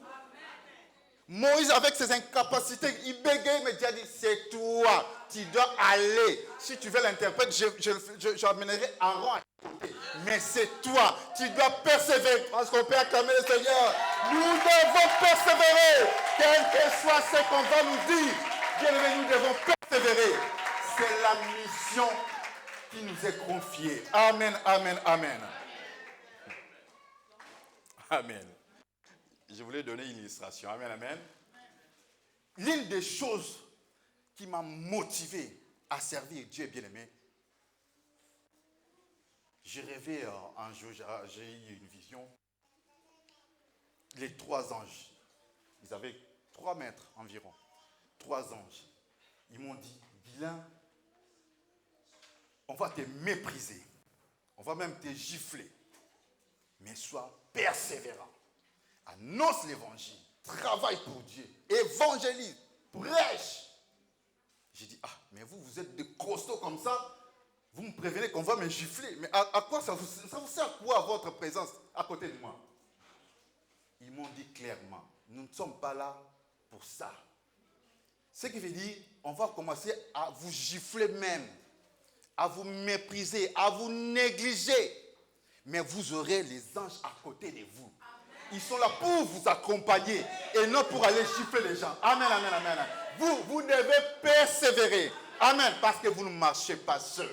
Moïse, avec ses incapacités, il bégaye, mais Dieu a dit, c'est toi. Tu dois aller. Si tu veux l'interprète, j'amènerai Aaron à côté. Mais c'est toi. Tu dois persévérer. Parce qu'on peut acclamer le Seigneur. Nous devons persévérer. Quel que soit ce qu'on va nous dire. Bien-aimés, nous devons persévérer. C'est la mission qui nous est confiée. Amen, amen, amen. Amen. Je voulais donner une illustration. Amen, amen. L'une des choses qui m'a motivé à servir Dieu bien-aimé, j'ai rêvé un jour, j'ai eu une vision. Les 3 anges, ils avaient 3 mètres environ. 3 anges. Ils m'ont dit, Guilain, on va te mépriser. On va même te gifler. Mais sois persévérant. Annonce l'évangile. Travaille pour Dieu. Évangélise. Prêche. J'ai dit, mais vous êtes des costauds comme ça. Vous me prévenez qu'on va me gifler. Mais à quoi ça vous sert à quoi votre présence à côté de moi? Ils m'ont dit clairement, nous ne sommes pas là pour ça. Ce qui veut dire, on va commencer à vous gifler même, à vous mépriser, à vous négliger. Mais vous aurez les anges à côté de vous. Ils sont là pour vous accompagner et non pour aller gifler les gens. Amen, amen, amen. Vous devez persévérer. Amen, parce que vous ne marchez pas seul.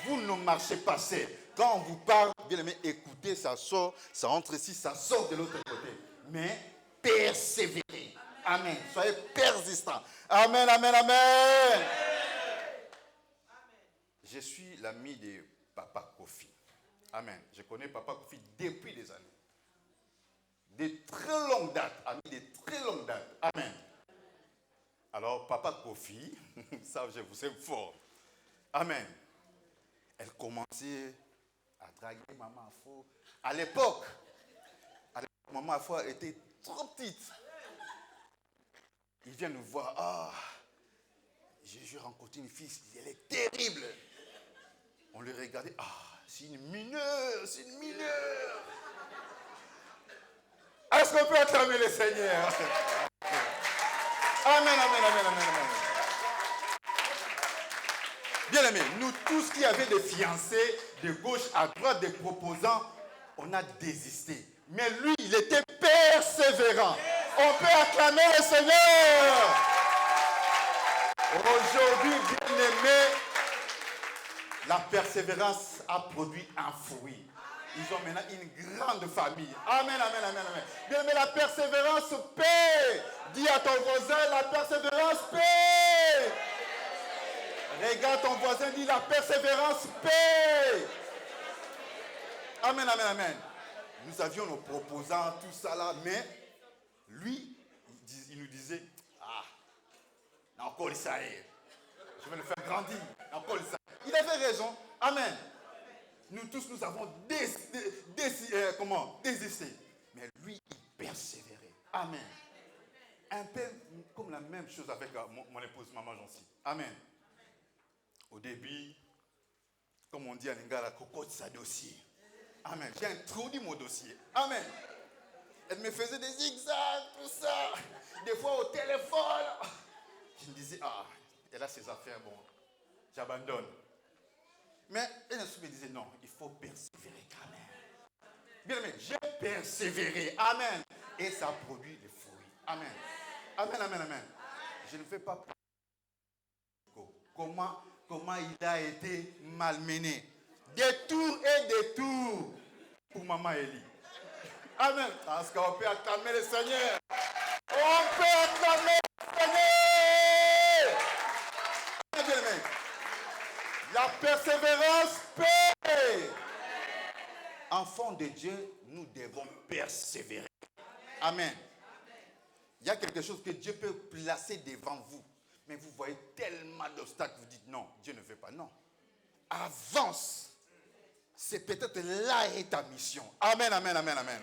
Vous ne marchez pas seul. Quand on vous parle, bien aimé, écoutez, ça sort, ça entre ici, ça sort de l'autre côté. Mais persévérez. Amen. Soyez persistants. Amen, amen, amen. Je suis l'ami de Papa Kofi. Amen. Je connais Papa Kofi depuis des années. De très longues dates. Amis de très longues dates. Amen. Alors, Papa Kofi, ça je vous aime fort. Amen. Elle commençait à draguer Maman Afo. À l'époque, Maman Afo était trop petite. Il vient nous voir. J'ai rencontré une fille, elle est terrible. On le regardait. C'est une mineure, c'est une mineure. Est-ce qu'on peut acclamer le Seigneur? Amen, amen, amen, amen, amen. Bien aimés, nous tous qui avions des fiancés, de gauche à droite, des proposants, on a désisté. Mais lui, il était persévérant. On peut acclamer le Seigneur. Aujourd'hui, bien aimés, la persévérance a produit un fruit. Ils ont maintenant une grande famille. Amen, amen, amen, amen. Bien aimé, la persévérance paie. Dis à ton voisin, la persévérance paie. Regarde ton voisin, dis la persévérance paie. Amen, amen, amen. Nous avions nos proposants, tout ça là, mais lui, il nous disait, encore ça est. Je vais le faire grandir. Encore ça. Il avait raison. Amen. Nous tous, nous avons désisté. Mais lui, il persévérait. Amen. Un peu comme la même chose avec mon épouse, Maman Jancy. Amen. Au début, comme on dit en lingala, cocotte sa dossier. Amen. J'ai introduit mon dossier. Amen. Elle me faisait des zigzags, tout ça. Des fois au téléphone. Je me disais, elle a ses affaires, bon, j'abandonne. Mais elle me disait, non, il faut persévérer quand même. Bien aimé, j'ai persévéré. Amen. Et ça produit les fruits. Amen. Amen, amen, amen. Je ne fais pas comment il a été malmené. Détour et détour pour Maman Élie. Amen. Parce qu'on peut acclamer le Seigneur. On peut acclamer le Seigneur. Bien aimé. La persévérance paie. Enfants de Dieu, nous devons persévérer. Amen. Il y a quelque chose que Dieu peut placer devant vous. Mais vous voyez tellement d'obstacles, vous dites non, Dieu ne veut pas. Non. Avance. c'est peut-être là est ta mission. Amen, amen, amen, amen.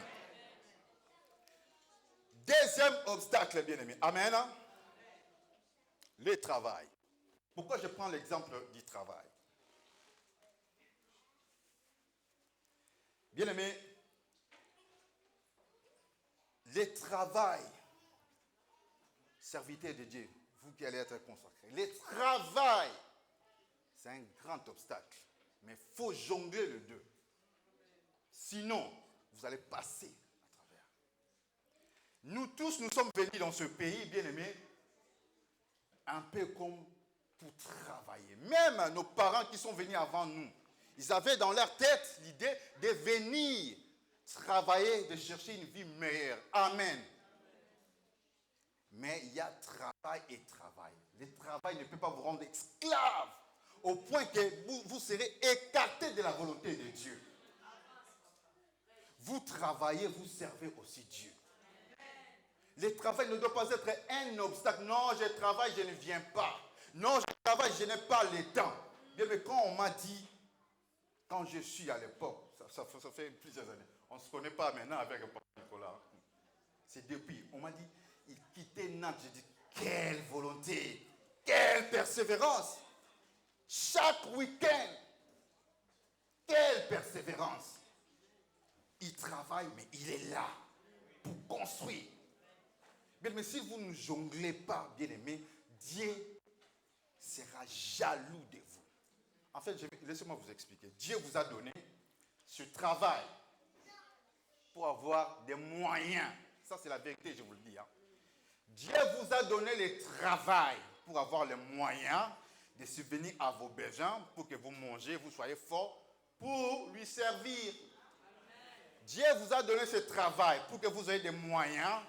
Deuxième obstacle, bien-aimé. Amen. Le travail. Pourquoi je prends l'exemple du travail? Bien-aimé, le travail, serviteur de Dieu, vous qui allez être consacré, le travail, c'est un grand obstacle. Mais il faut jongler les deux. Sinon, vous allez passer à travers. Nous tous, nous sommes venus dans ce pays, bien-aimé, un peu comme pour travailler. Même nos parents qui sont venus avant nous, ils avaient dans leur tête l'idée de venir travailler, de chercher une vie meilleure. Amen. Mais il y a travail et travail. Le travail ne peut pas vous rendre esclave au point que vous serez écarté de la volonté de Dieu. Vous travaillez, vous servez aussi Dieu. Le travail ne doit pas être un obstacle. Non, je travaille, je ne viens pas. Non, je travaille, je n'ai pas le temps. Bien, mais quand on m'a dit, quand je suis à l'époque, ça fait plusieurs années, on ne se connaît pas maintenant avec Nicolas. C'est depuis, on m'a dit, il quittait Nantes. J'ai dit, quelle volonté, quelle persévérance. Chaque week-end, quelle persévérance. Il travaille, mais il est là pour construire. Bien, mais si vous ne jonglez pas, bien aimé, Dieu sera jaloux de vous. En fait, laissez-moi vous expliquer. Dieu vous a donné ce travail pour avoir des moyens. Ça, c'est la vérité, je vous le dis. Dieu vous a donné le travail pour avoir les moyens de subvenir à vos besoins, pour que vous mangez, vous soyez forts, pour lui servir. Dieu vous a donné ce travail pour que vous ayez des moyens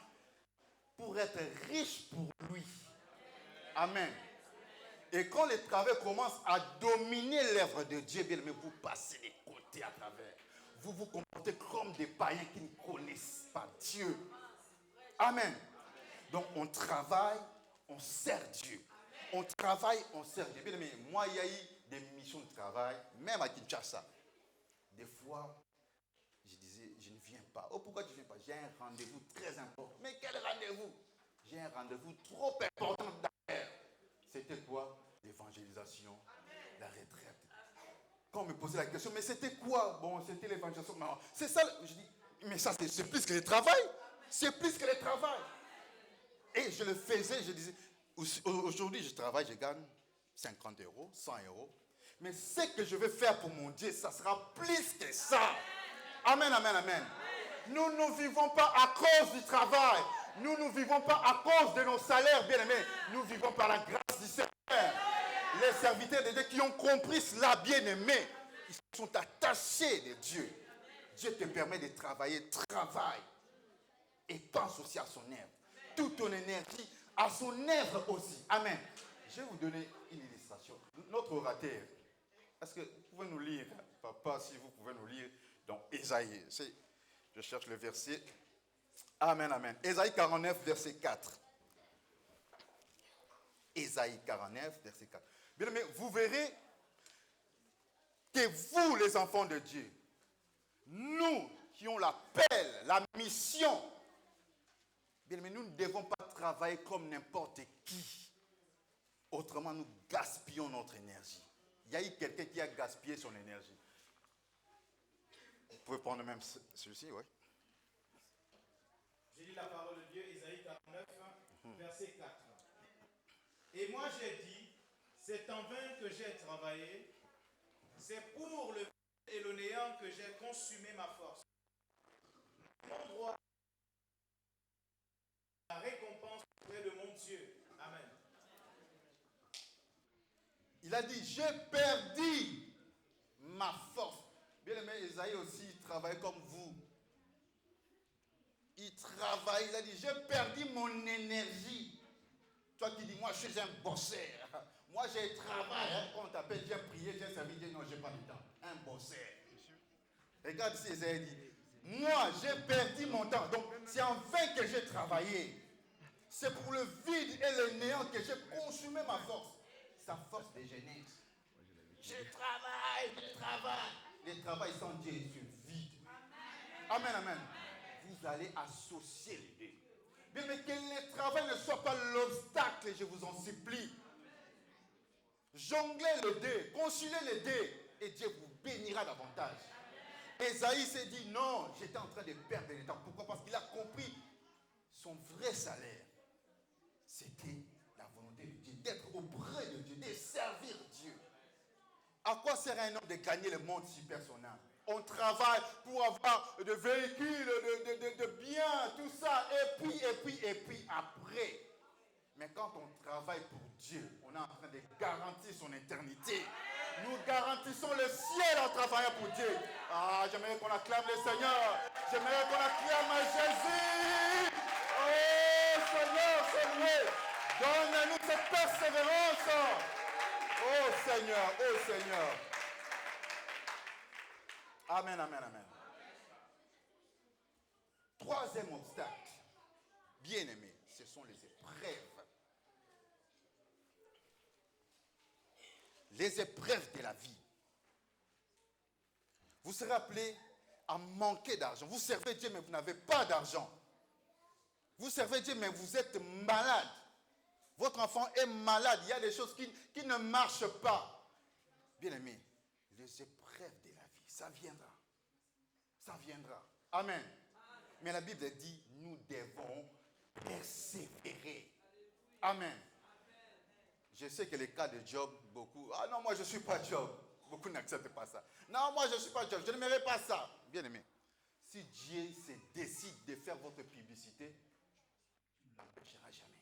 pour être riche pour lui. Amen. Et quand le travail commence à dominer l'œuvre de Dieu, bien aimé, vous passez les côtés à travers. Vous vous comportez comme des païens qui ne connaissent pas Dieu. Amen. Donc on travaille, on sert Dieu. On travaille, on sert Dieu. Bien aimé, moi, il y a eu des missions de travail, même à Kinshasa. Des fois, je disais, je ne viens pas. Oh, pourquoi tu ne viens pas? J'ai un rendez-vous très important. Mais quel rendez-vous? J'ai un rendez-vous trop important d'ailleurs. C'était quoi? L'évangélisation, la retraite. Quand on me posait la question, mais c'était quoi? Bon, c'était l'évangélisation. C'est ça. Je dis, mais ça, c'est plus que le travail. C'est plus que le travail. Et je le faisais, je disais, aujourd'hui, je travaille, je gagne 50 euros, 100 euros. Mais ce que je vais faire pour mon Dieu, ça sera plus que ça. Amen, amen, amen. Nous ne vivons pas à cause du travail. Nous ne vivons pas à cause de nos salaires, bien-aimés. Nous vivons par la grâce du Seigneur. Les serviteurs de Dieu qui ont compris cela, bien-aimés, ils sont attachés de Dieu. Dieu te permet de travailler, travaille. Et pense aussi à son œuvre. Toute ton énergie à son œuvre aussi. Amen. Je vais vous donner une illustration. Notre orateur, est-ce que vous pouvez nous lire, papa, si vous pouvez nous lire dans Ésaïe. Je cherche le verset. Amen, amen. Ésaïe 49, verset 4. Ésaïe 49, verset 4. Bien aimé, vous verrez que vous, les enfants de Dieu, nous qui ont l'appel, la mission, bien aimé, nous ne devons pas travailler comme n'importe qui. Autrement, nous gaspillons notre énergie. Il y a eu quelqu'un qui a gaspillé son énergie. Vous pouvez prendre même celui-ci, oui. J'ai lu la parole de Dieu, Ésaïe 49, verset 4. Et moi j'ai dit, c'est en vain que j'ai travaillé, c'est pour le vide et le néant que j'ai consumé ma force. Mon droit, la récompense auprès de mon Dieu. Amen. Il a dit, j'ai perdu ma force. Bien aimé, Esaïe aussi, il travaille comme vous. Il travaille, il a dit, j'ai perdu mon énergie. Toi qui dis, moi je suis un bosseur. Moi j'ai travaillé. Quand on t'appelle, j'ai prié, j'ai servi Dieu. Non, je n'ai pas le temps. Un bosseur. Regarde ici, Esaïe dit, moi j'ai perdu mon temps. Donc c'est en vain que j'ai travaillé. C'est pour le vide et le néant que j'ai consumé ma force. Sa force de jeunesse. Je travaille. Le travail sans Dieu est vide. Amen, amen. Vous allez associer les deux. Bien, mais que le travail ne soit pas l'obstacle, je vous en supplie. Jonglez les deux, conciliez les deux, et Dieu vous bénira davantage. Ésaïe s'est dit non, j'étais en train de perdre le temps. Pourquoi? Parce qu'il a compris son vrai salaire. C'était la volonté de Dieu, d'être auprès de Dieu, de servir Dieu. À quoi sert un homme de gagner le monde si personne n'a? On travaille pour avoir de véhicules, de biens, tout ça, et puis après. Mais quand on travaille pour Dieu, on est en train de garantir son éternité. Nous garantissons le ciel en travaillant pour Dieu. Ah, j'aimerais qu'on acclame le Seigneur. J'aimerais qu'on acclame à Jésus. Oh Seigneur, Seigneur, donne-nous cette persévérance. Oh Seigneur, oh Seigneur. Amen, amen, amen. Troisième obstacle, bien aimé, ce sont les épreuves. Les épreuves de la vie. Vous serez appelé à manquer d'argent. Vous servez Dieu, mais vous n'avez pas d'argent. Vous servez Dieu, mais vous êtes malade. Votre enfant est malade. Il y a des choses qui ne marchent pas. Bien aimé, les épreuves de la vie, ça viendra. Ça viendra. Amen. Mais la Bible dit, nous devons persévérer. Amen. Je sais que les cas de Job, beaucoup, ah non, moi je ne suis pas Job. Beaucoup n'acceptent pas ça. Non, moi je ne suis pas Job, je ne mérite pas ça. Bien aimé, si Dieu se décide de faire votre publicité, il ne l'empêchera jamais.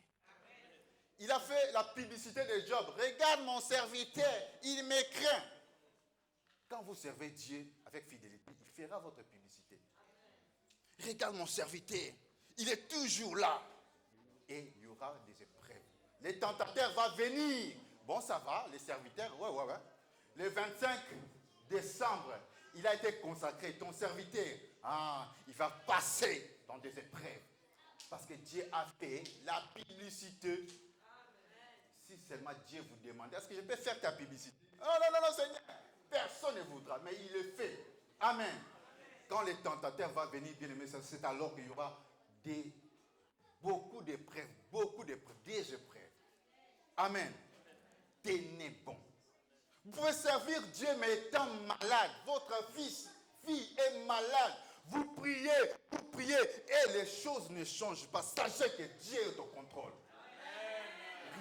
Il a fait la publicité de Job. Regarde mon serviteur, il me craint. Quand vous servez Dieu avec fidélité, il fera votre publicité. Regarde mon serviteur, il est toujours là. Et il y aura des épreuves. Les tentateurs vont venir. Bon, ça va, les serviteurs, ouais. Le 25 décembre, il a été consacré, ton serviteur. Ah, il va passer dans des épreuves. Parce que Dieu a fait la publicité. Si seulement Dieu vous demande, est-ce que je peux faire ta publicité? Non, Seigneur. Personne ne voudra, mais il le fait. Amen. Quand les tentateurs vont venir, bien aimé, c'est alors qu'il y aura beaucoup d'épreuves, des épreuves. Amen. Tenez bon. Vous pouvez servir Dieu, mais étant malade. Votre fille est malade. Vous priez, et les choses ne changent pas. Sachez que Dieu est au contrôle.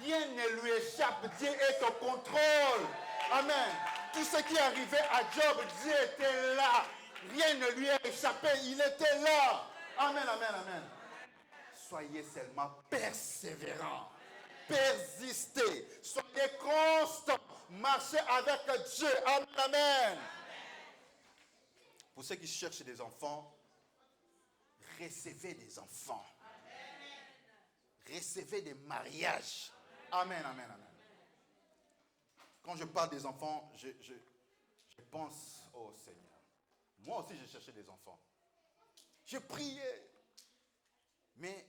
Rien ne lui échappe. Dieu est au contrôle. Amen. Tout ce qui arrivait à Job, Dieu était là. Rien ne lui est échappé. Il était là. Amen, amen, amen. Soyez seulement persévérants. Persistez. Soyez constants. Marchez avec Dieu. Amen, amen. Pour ceux qui cherchent des enfants, recevez des enfants. Recevez des mariages. Amen, amen, amen. Quand je parle des enfants, je pense au Seigneur. Moi aussi, je cherchais des enfants. Je priais. Mais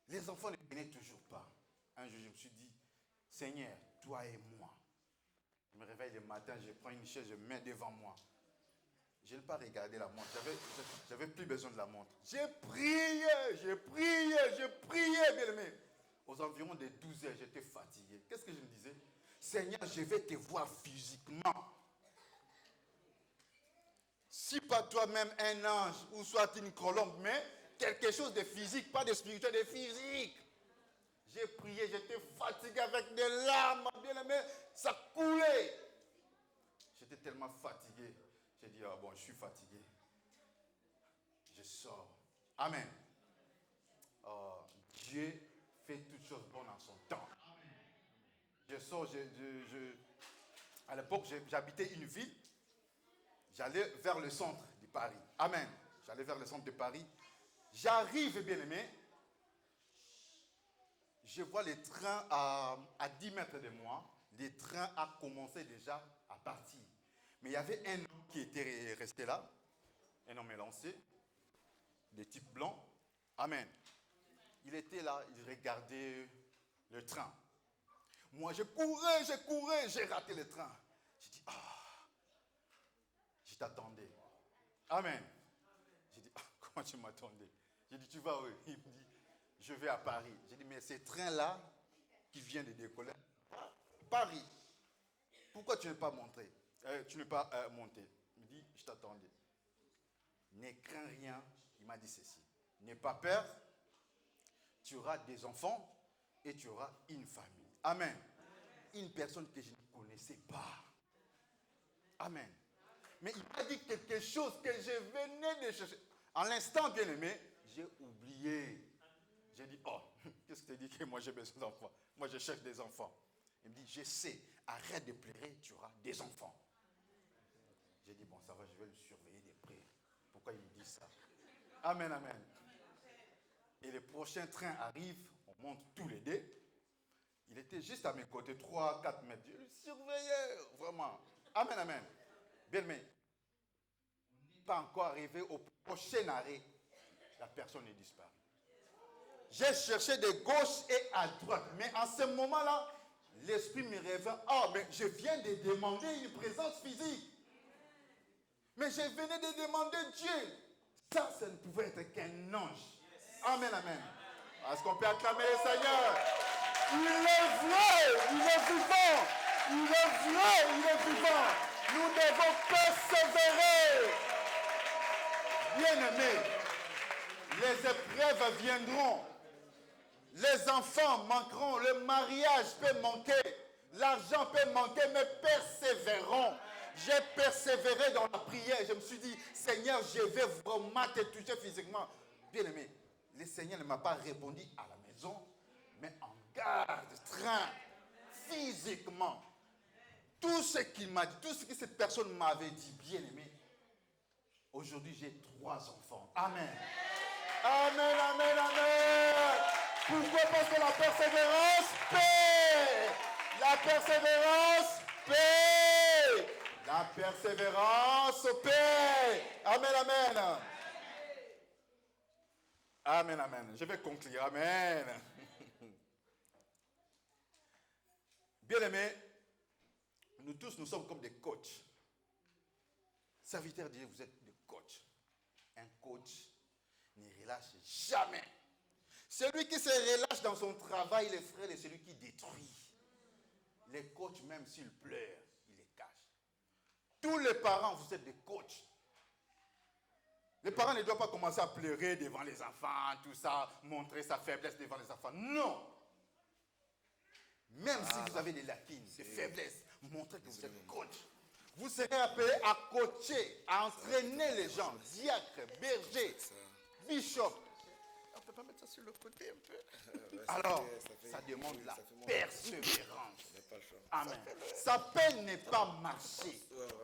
les enfants ne venaient toujours pas. Un jour, je me suis dit, Seigneur, toi et moi. Je me réveille le matin, je prends une chaise, je mets devant moi. Je n'ai pas regardé la montre. J'avais plus besoin de la montre. J'ai prié, bien aimé. Aux environs de 12 heures, j'étais fatigué. Qu'est-ce que je me disais? Seigneur, je vais te voir physiquement. Si pas toi-même un ange ou soit une colombe, mais quelque chose de physique, pas de spirituel, de physique. J'ai prié, j'étais fatigué avec des larmes, bien aimé, ça coulait. J'étais tellement fatigué. J'ai dit, bon, je suis fatigué. Je sors. Amen. Dieu fait toutes choses bonnes en son temps. Je sors, à l'époque, j'habitais une ville. J'allais vers le centre de Paris. Amen. J'allais vers le centre de Paris. J'arrive, bien aimé. Je vois les trains à 10 mètres de moi. Les trains a commencé déjà à partir. Mais il y avait un homme qui était resté là. Un homme élancé. Des types blancs. Amen. Il était là, il regardait le train. Moi, je courais, j'ai raté le train. J'ai t'attendais. Amen. J'ai dit, ah, comment tu m'attendais? J'ai dit, tu vas où? Il me dit, je vais à Paris. J'ai dit, mais ces trains-là qui viennent de décoller, Paris, pourquoi tu n'es pas monté? Monté. Il me dit, je t'attendais. Ne crains rien. Il m'a dit ceci. N'aie pas peur. Tu auras des enfants et tu auras une famille. Amen. Une personne que je ne connaissais pas. Amen. Mais il m'a dit quelque chose que je venais de chercher. En l'instant, bien aimé, j'ai oublié. J'ai dit, oh, qu'est-ce que tu dis que moi j'ai besoin d'enfants? Moi je cherche des enfants. Il me dit, je sais, arrête de pleurer, tu auras des enfants. J'ai dit, bon, ça va, je vais le surveiller de près. Pourquoi il me dit ça? Amen, amen. Et le prochain train arrive, on monte tous les deux. Il était juste à mes côtés, 3-4 mètres. Je le surveillais, vraiment. Amen, amen. Bien aimé, on n'est pas encore arrivé au prochain arrêt. La personne est disparue. J'ai cherché de gauche et à droite. Mais en ce moment-là, l'esprit me revient. Ah, mais je viens de demander une présence physique. Mais je venais de demander Dieu. Ça ne pouvait être qu'un ange. Amen, amen. Est-ce qu'on peut acclamer le Seigneur? Il est vrai, il est vivant. Il est vrai, il est vivant. Nous devons persévérer. Bien-aimés, les épreuves viendront. Les enfants manqueront. Le mariage peut manquer. L'argent peut manquer, mais persévérons. J'ai persévéré dans la prière. Je me suis dit, Seigneur, je vais vraiment te toucher physiquement. Bien-aimé, le Seigneur ne m'a pas répondu à la maison, mais en garde, train, physiquement. Tout ce qu'il m'a dit, tout ce que cette personne m'avait dit, bien-aimé, aujourd'hui j'ai 3 enfants. Amen. Amen, amen, amen. Pourquoi? Parce que la persévérance paie. La persévérance paie. La persévérance paie. Amen, amen. Amen, amen. Je vais conclure. Amen. Bien-aimés, nous tous, nous sommes comme des coachs. Serviteurs de Dieu, vous êtes des coachs. Un coach ne relâche jamais. Celui qui se relâche dans son travail, les frères, est celui qui détruit. Les coachs, même s'ils pleurent, ils les cachent. Tous les parents, vous êtes des coachs. Les parents ne doivent pas commencer à pleurer devant les enfants, tout ça, montrer sa faiblesse devant les enfants. Non. Même si vous avez des lacunes, des faiblesses, montrez que vous êtes coach. Vous serez appelé à coacher, à entraîner les gens, diacre, berger, bishop. On ne peut pas mettre ça sur le côté un peu. Alors, ça demande la persévérance. Amen. Ça peut ne pas marcher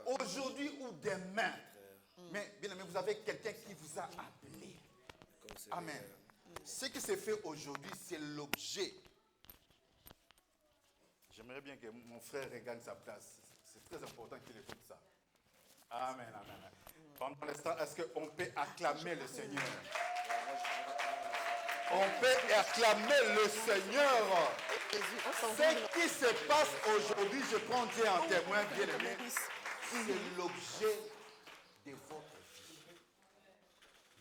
aujourd'hui ou demain. Mais bien aimé, vous avez quelqu'un qui vous a appelé. Amen. Ce qui s'est fait aujourd'hui, c'est l'objet. J'aimerais bien que mon frère regagne sa place. C'est très important qu'il écoute ça. Amen, amen. Pendant l'instant, est-ce qu'on peut acclamer le Seigneur? On peut acclamer le Seigneur. Ce qui se passe aujourd'hui, je prends Dieu en témoin, bien aimé, c'est l'objet de votre vie.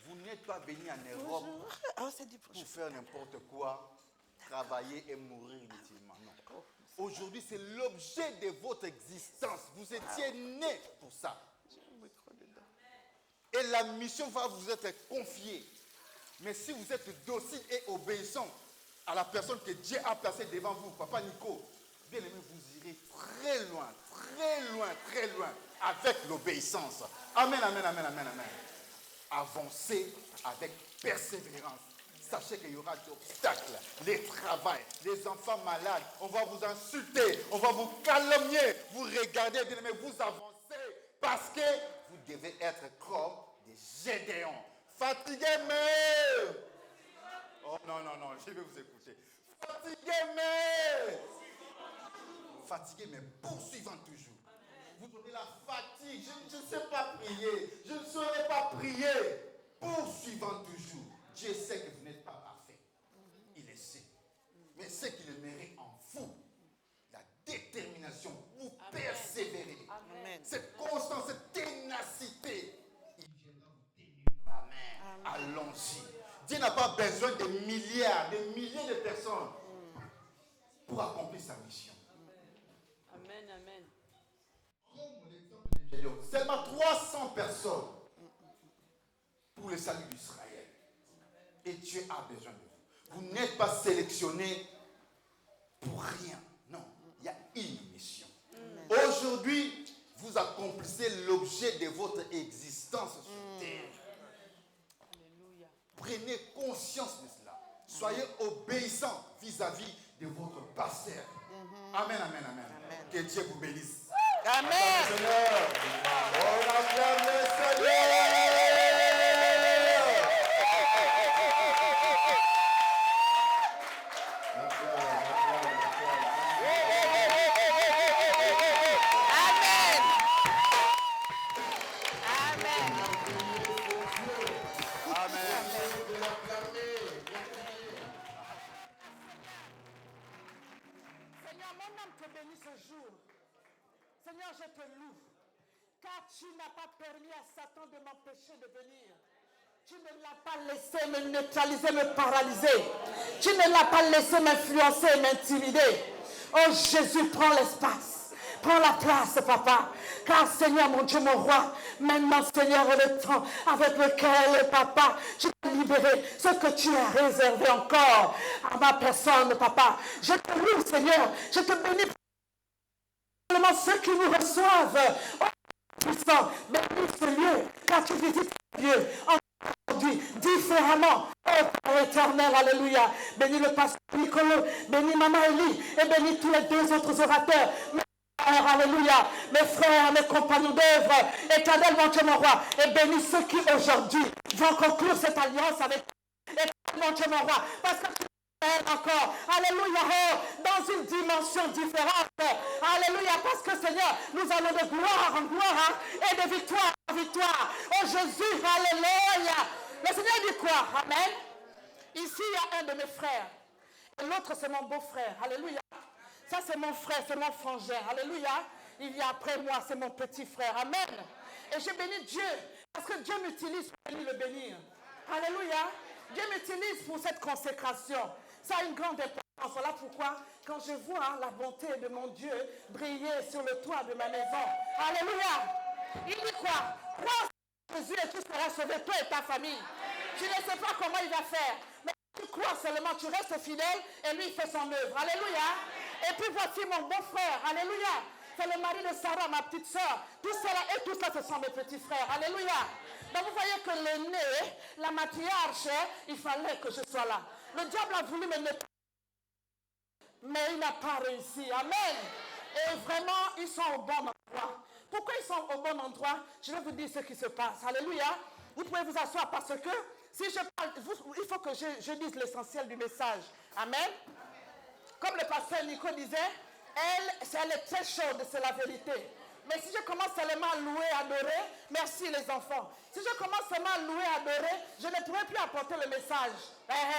Vous n'êtes pas venu en Europe pour faire n'importe quoi, travailler et mourir inutilement. Non. Aujourd'hui, c'est l'objet de votre existence. Vous étiez né pour ça. Et la mission va vous être confiée. Mais si vous êtes docile et obéissant à la personne que Dieu a placée devant vous, Papa Nico, bien aimé, vous irez très loin, très loin, très loin avec l'obéissance. Amen, amen, amen, amen, amen. Avancez avec persévérance. Sachez qu'il y aura des obstacles, les travails, les enfants malades. On va vous insulter, on va vous calomnier. Vous regardez, bien aimé, vous avancez parce que vous devez être comme des Gédéons. Fatigué, mais... Oh non, non, non, je vais vous écouter. Fatigué, mais... Fatigué, mais poursuivant toujours. Vous aurez la fatigue. Je ne sais pas prier. Je ne saurais pas prier. Poursuivant toujours. Dieu sait que vous n'êtes pas parfait. Il le sait. Mais ce qu'il mérite en vous, la détermination, vous persévérez. Cette constance, cette ténacité. n'a pas besoin de milliards, de milliers de personnes pour accomplir sa mission. Amen, amen. Seulement 300 personnes pour le salut d'Israël. Et Dieu a besoin de vous. Vous n'êtes pas sélectionnés pour rien. Non, il y a une mission. Aujourd'hui, vous accomplissez l'objet de votre existence sur terre. Alléluia. Prenez conscience de cela. Soyez obéissants vis-à-vis de votre pasteur. Amen, amen, amen. Que Dieu vous bénisse. Amen. Seigneur, on acclame le Seigneur. Seigneur, je te loue, car tu n'as pas permis à Satan de m'empêcher de venir. Tu ne l'as pas laissé me neutraliser, me paralyser. Tu ne l'as pas laissé m'influencer et m'intimider. Oh Jésus, prends l'espace. Prends la place, papa. Car Seigneur, mon Dieu, mon roi, maintenant, Seigneur, est le temps avec lequel, papa, tu vas libérer ce que tu as réservé encore à ma personne, papa. Je te loue, Seigneur. Je te bénis. Ceux qui nous reçoivent, oh puissant, bénis ce lieu, car tu visites ce lieu aujourd'hui différemment. Oh Père éternel, alléluia. Bénis le pasteur Nicolas, bénis Maman Elie et bénis tous les deux autres orateurs. Mes frères, alléluia, mes frères, mes compagnons d'œuvre, éternel mon Dieu mon roi, et bénis ceux qui aujourd'hui vont conclure cette alliance avec éternel mon Dieu mon roi, parce que encore, alléluia, dans une dimension différente, alléluia, parce que Seigneur, nous allons de gloire en gloire et de victoire en victoire. Oh Jésus, alléluia. Le Seigneur dit quoi? Amen. Ici, il y a un de mes frères et l'autre, c'est mon beau-frère, alléluia. Ça, c'est mon frère, c'est mon frangin, alléluia. Il vient après moi, c'est mon petit frère, amen. Et je bénis Dieu, parce que Dieu m'utilise pour le bénir, alléluia. Dieu m'utilise pour cette consécration. Ça a une grande importance. Voilà pourquoi, quand je vois la bonté de mon Dieu briller sur le toit de ma maison, alléluia, il dit quoi? Crois en Jésus et tu seras sauvé, toi et ta famille. Tu ne sais pas comment il va faire, mais tu crois seulement, tu restes fidèle et lui il fait son œuvre. Alléluia. Et puis voici mon beau frère, alléluia. C'est le mari de Sarah, ma petite soeur. Tout cela et tout ça, ce sont mes petits frères. Alléluia. Donc vous voyez que l'aîné, la matriarche, il fallait que je sois là. Le diable a voulu me neutraliser, mais il n'a pas réussi. Amen. Et vraiment, ils sont au bon endroit. Pourquoi ils sont au bon endroit? Je vais vous dire ce qui se passe. Alléluia. Vous pouvez vous asseoir parce que si je parle, il faut que je dise l'essentiel du message. Amen. Comme le pasteur Nico disait, elle est très chaude, c'est la vérité. Mais si je commence seulement à louer, adorer, merci les enfants. Si je commence seulement à louer, adorer, je ne pourrai plus apporter le message.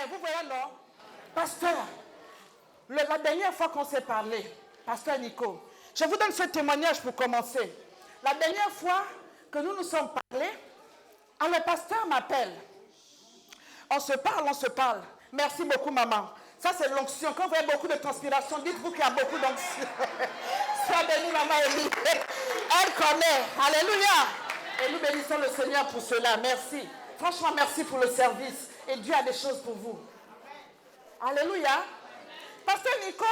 Vous voyez, non? Pasteur, la dernière fois qu'on s'est parlé, pasteur Nico, je vous donne ce témoignage pour commencer. La dernière fois que nous nous sommes parlé, le pasteur m'appelle. On se parle. Merci beaucoup, maman. Ça, c'est l'onction. Quand vous avez beaucoup de transpiration, dites-vous qu'il y a beaucoup d'onction. Sois bénie, maman Elie. Elle connaît. Alléluia. Et nous bénissons le Seigneur pour cela. Merci. Franchement, merci pour le service. Et Dieu a des choses pour vous. Alléluia. Pasteur Nico,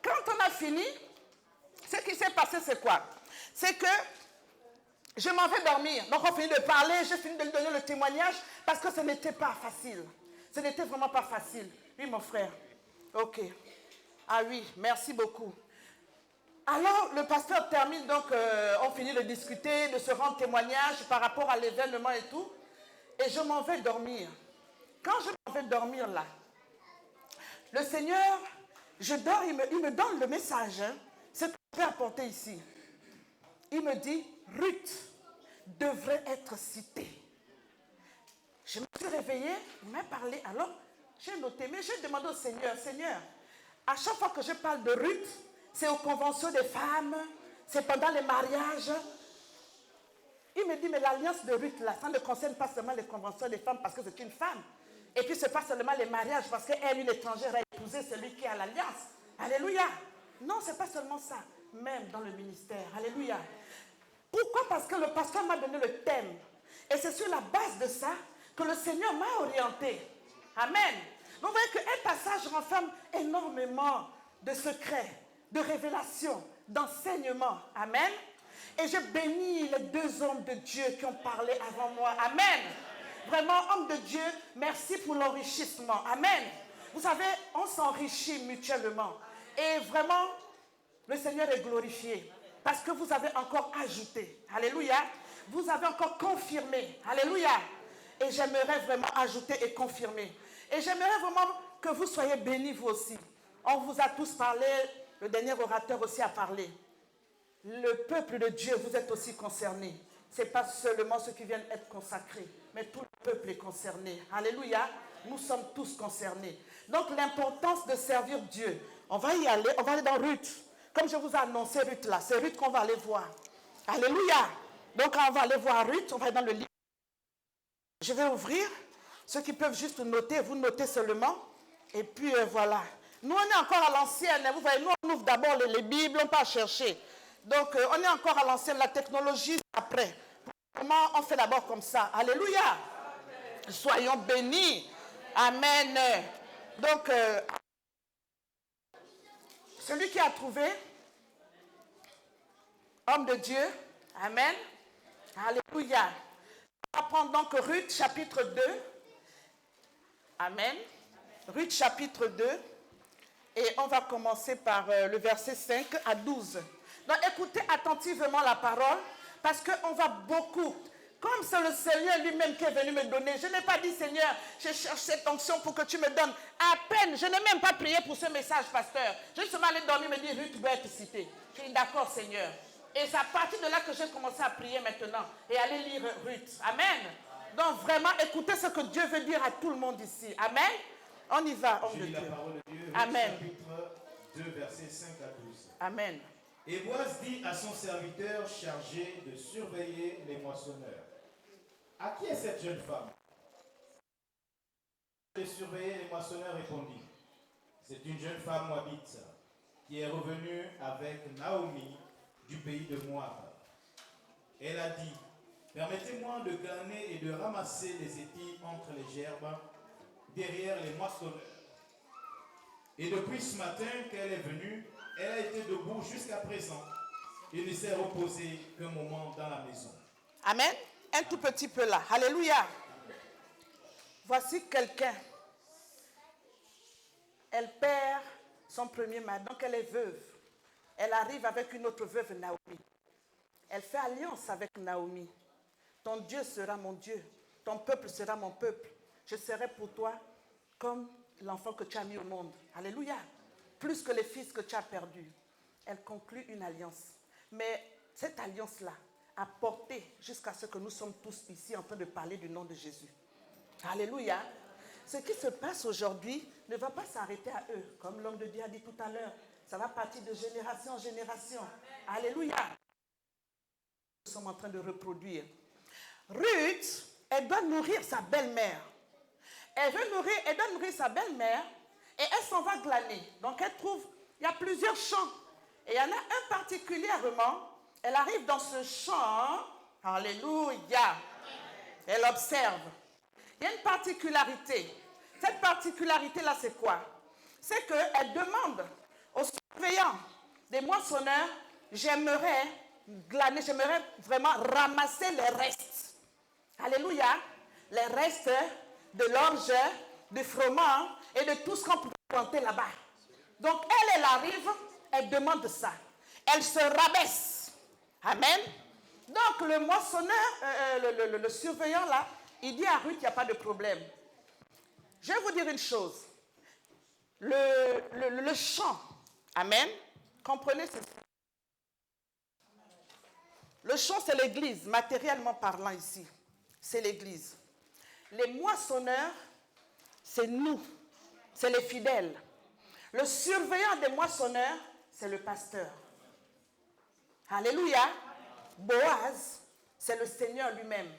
quand on a fini, ce qui s'est passé, c'est quoi? C'est que je m'en vais dormir. Donc, on finit de parler. J'ai fini de lui donner le témoignage parce que ce n'était pas facile. Ce n'était vraiment pas facile. Oui, mon frère. Ok. Ah oui, merci beaucoup. Alors, le pasteur termine, donc, on finit de discuter, de se rendre témoignage par rapport à l'événement et tout. Et je m'en vais dormir. Quand je m'en vais dormir là, le Seigneur, je dors, il me donne le message. Hein, c'est très important ici. Il me dit, Ruth devrait être citée. Je me suis réveillée, il m'a parlé, alors j'ai noté, mais j'ai demandé au Seigneur, à chaque fois que je parle de Ruth, c'est aux conventions des femmes, c'est pendant les mariages. Il me dit, mais l'alliance de Ruth, là, ça ne concerne pas seulement les conventions des femmes parce que c'est une femme. Et puis, ce n'est pas seulement les mariages parce qu'elle, une étrangère, a épousé celui qui a l'alliance. Alléluia. Non, ce n'est pas seulement ça. Même dans le ministère. Alléluia. Pourquoi? Parce que le pasteur m'a donné le thème. Et c'est sur la base de ça que le Seigneur m'a orienté. Amen. Donc, vous voyez qu'un passage renferme énormément de secrets, de révélations, d'enseignements. Amen. Et je bénis les deux hommes de Dieu qui ont parlé avant moi. Amen. Vraiment, hommes de Dieu, merci pour l'enrichissement. Amen. Vous savez, on s'enrichit mutuellement. Et vraiment, le Seigneur est glorifié. Parce que vous avez encore ajouté. Alléluia. Vous avez encore confirmé. Alléluia. Et j'aimerais vraiment ajouter et confirmer. Et j'aimerais vraiment que vous soyez bénis vous aussi. On vous a tous parlé, le dernier orateur aussi a parlé. Le peuple de Dieu, vous êtes aussi concernés. Ce n'est pas seulement ceux qui viennent être consacrés, mais tout le peuple est concerné. Alléluia. Nous sommes tous concernés. Donc l'importance de servir Dieu. On va y aller, on va aller dans Ruth. Comme je vous ai annoncé Ruth là, c'est Ruth qu'on va aller voir. Alléluia. Donc on va aller voir Ruth, on va aller dans le livre. Je vais ouvrir. Ceux qui peuvent juste noter, vous notez seulement. Et puis voilà. Nous on est encore à l'ancienne. Vous voyez, nous on ouvre d'abord les Bibles, on ne peut pas chercher. Donc on est encore à l'ancienne, la technologie après. Comment on fait d'abord comme ça? Alléluia. Amen. Soyons bénis. Amen. Donc, celui qui a trouvé, homme de Dieu, amen. Alléluia. On va prendre donc Ruth chapitre 2. Amen. Ruth chapitre 2. Et on va commencer par le verset 5 à 12. Donc écoutez attentivement la parole, parce qu'on va beaucoup. Comme c'est le Seigneur lui-même qui est venu me donner. Je n'ai pas dit, Seigneur, je cherche cette onction pour que tu me donnes. À peine, je n'ai même pas prié pour ce message, pasteur. Je suis seulement allé dormir, me dire, Ruth doit être citée. Je dis, d'accord, Seigneur. Et c'est à partir de là que j'ai commencé à prier maintenant et aller lire Ruth. Amen. Donc vraiment, écoutez ce que Dieu veut dire à tout le monde ici. Amen. On y va, homme de Dieu. La parole de Dieu, Ruth, Amen. chapitre 2, versets 5 à 12. Amen. Et Boaz dit à son serviteur chargé de surveiller les moissonneurs, à qui est cette jeune femme? De surveiller les moissonneurs répondit, c'est une jeune femme moabite qui est revenue avec Naomi du pays de Moab. Elle a dit, permettez-moi de glaner et de ramasser les épis entre les gerbes derrière les moissonneurs. Et depuis ce matin qu'elle est venue, elle a été debout jusqu'à présent et ne s'est reposée qu'un moment dans la maison. Amen. Un tout petit peu là. Alléluia. Voici quelqu'un. Elle perd son premier mari, donc elle est veuve. Elle arrive avec une autre veuve, Naomi. Elle fait alliance avec Naomi. Ton Dieu sera mon Dieu. Ton peuple sera mon peuple. Je serai pour toi comme l'enfant que tu as mis au monde. Alléluia. Plus que les fils que tu as perdus. Elle conclut une alliance. Mais cette alliance-là a porté jusqu'à ce que nous sommes tous ici en train de parler du nom de Jésus. Alléluia. Ce qui se passe aujourd'hui ne va pas s'arrêter à eux. Comme l'homme de Dieu a dit tout à l'heure, ça va partir de génération en génération. Alléluia. Nous sommes en train de reproduire. Ruth, elle doit nourrir sa belle-mère. Elle doit nourrir sa belle-mère et elle s'en va glaner. Donc elle trouve, il y a plusieurs champs. Et il y en a un particulièrement, elle arrive dans ce champ, alléluia, elle observe. Il y a une particularité. Cette particularité-là, c'est quoi? C'est qu'elle demande aux surveillants des moissonneurs, j'aimerais glaner, j'aimerais vraiment ramasser les restes. Alléluia. Les restes de l'orge, du froment et de tout ce qu'on peut planter là-bas. Donc elle arrive, elle demande ça. Elle se rabaisse. Amen. Donc le moissonneur, le surveillant là, il dit à Ruth qu'il n'y a pas de problème. Je vais vous dire une chose. Le champ, amen, comprenez ceci. Le champ, c'est l'église, matériellement parlant ici. C'est l'église. Les moissonneurs, c'est nous, c'est les fidèles. Le surveillant des moissonneurs, c'est le pasteur. Alléluia. Boaz c'est le Seigneur lui-même.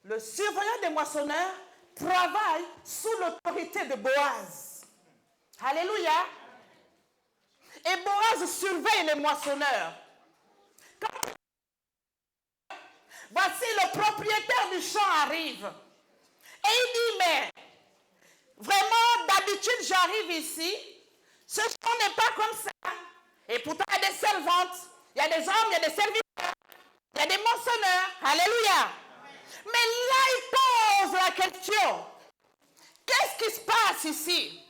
Le surveillant des moissonneurs travaille sous l'autorité de Boaz. Alléluia. Et Boaz surveille les moissonneurs. Voici le propriétaire du champ arrive. Et il dit, mais vraiment, d'habitude, j'arrive ici. Ce champ n'est pas comme ça. Et pourtant, il y a des servantes, il y a des hommes, il y a des serviteurs, il y a des moissonneurs. Alléluia. Mais là, il pose la question. Qu'est-ce qui se passe ici?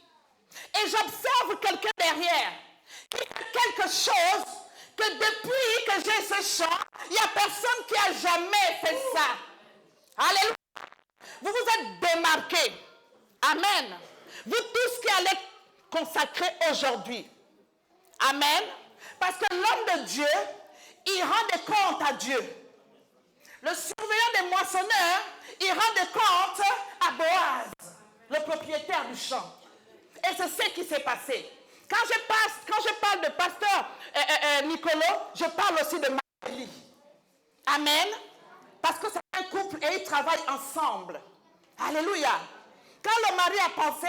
Et j'observe quelqu'un derrière qui fait quelque chose que depuis que j'ai ce champ, il n'y a personne qui a jamais fait ça. Alléluia. Vous vous êtes démarqués. Amen. Vous tous qui allez consacrer aujourd'hui. Amen. Parce que l'homme de Dieu, il rend des comptes à Dieu. Le surveillant des moissonneurs, il rend des comptes à Boaz, le propriétaire du champ. Et c'est ce qui s'est passé. Quand je parle de pasteur Nicolas, je parle aussi de Marie. Amen. Parce que c'est un couple et ils travaillent ensemble. Alléluia. Quand le mari a pensé,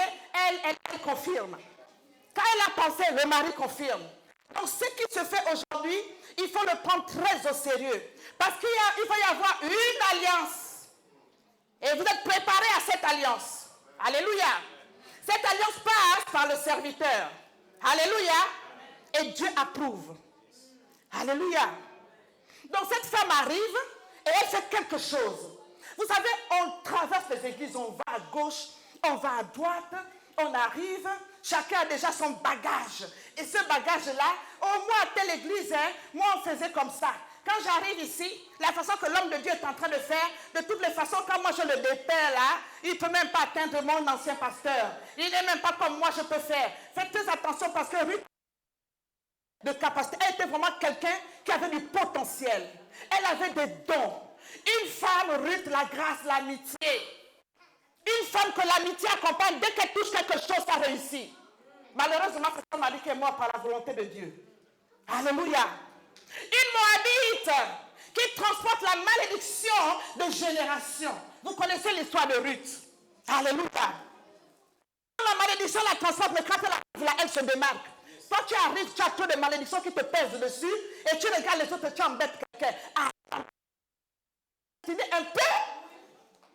elle confirme. Quand elle a pensé, le mari confirme. Donc ce qui se fait aujourd'hui, il faut le prendre très au sérieux. Parce qu'il va y avoir une alliance. Et vous êtes préparés à cette alliance. Alléluia. Cette alliance passe par le serviteur. Alléluia. Et Dieu approuve. Alléluia. Donc cette femme arrive et elle fait quelque chose. Vous savez, on traverse les églises, on va à gauche, on va à droite, on arrive, chacun a déjà son bagage. Et ce bagage-là, au moins à telle église, moi on faisait comme ça. Quand j'arrive ici, la façon que l'homme de Dieu est en train de faire, de toutes les façons, quand moi je le dépeins là, il ne peut même pas atteindre mon ancien pasteur. Il n'est même pas comme moi je peux faire. Faites très attention parce que Ruth, de capacité, elle était vraiment quelqu'un qui avait du potentiel. Elle avait des dons. Une femme, Ruth, la grâce, l'amitié. Une femme que l'amitié accompagne, dès qu'elle touche quelque chose, ça réussit. Malheureusement, cette femme a dit qu'elle est morte par la volonté de Dieu. Alléluia. Une Moabite qui transporte la malédiction de génération. Vous connaissez l'histoire de Ruth. Alléluia. La malédiction la transporte, mais quand elle arrive là, elle se démarque. Toi, tu arrives, tu as trop de malédictions qui te pèsent dessus et tu regardes les autres, tu embêtes quelqu'un. Tu dis un peu.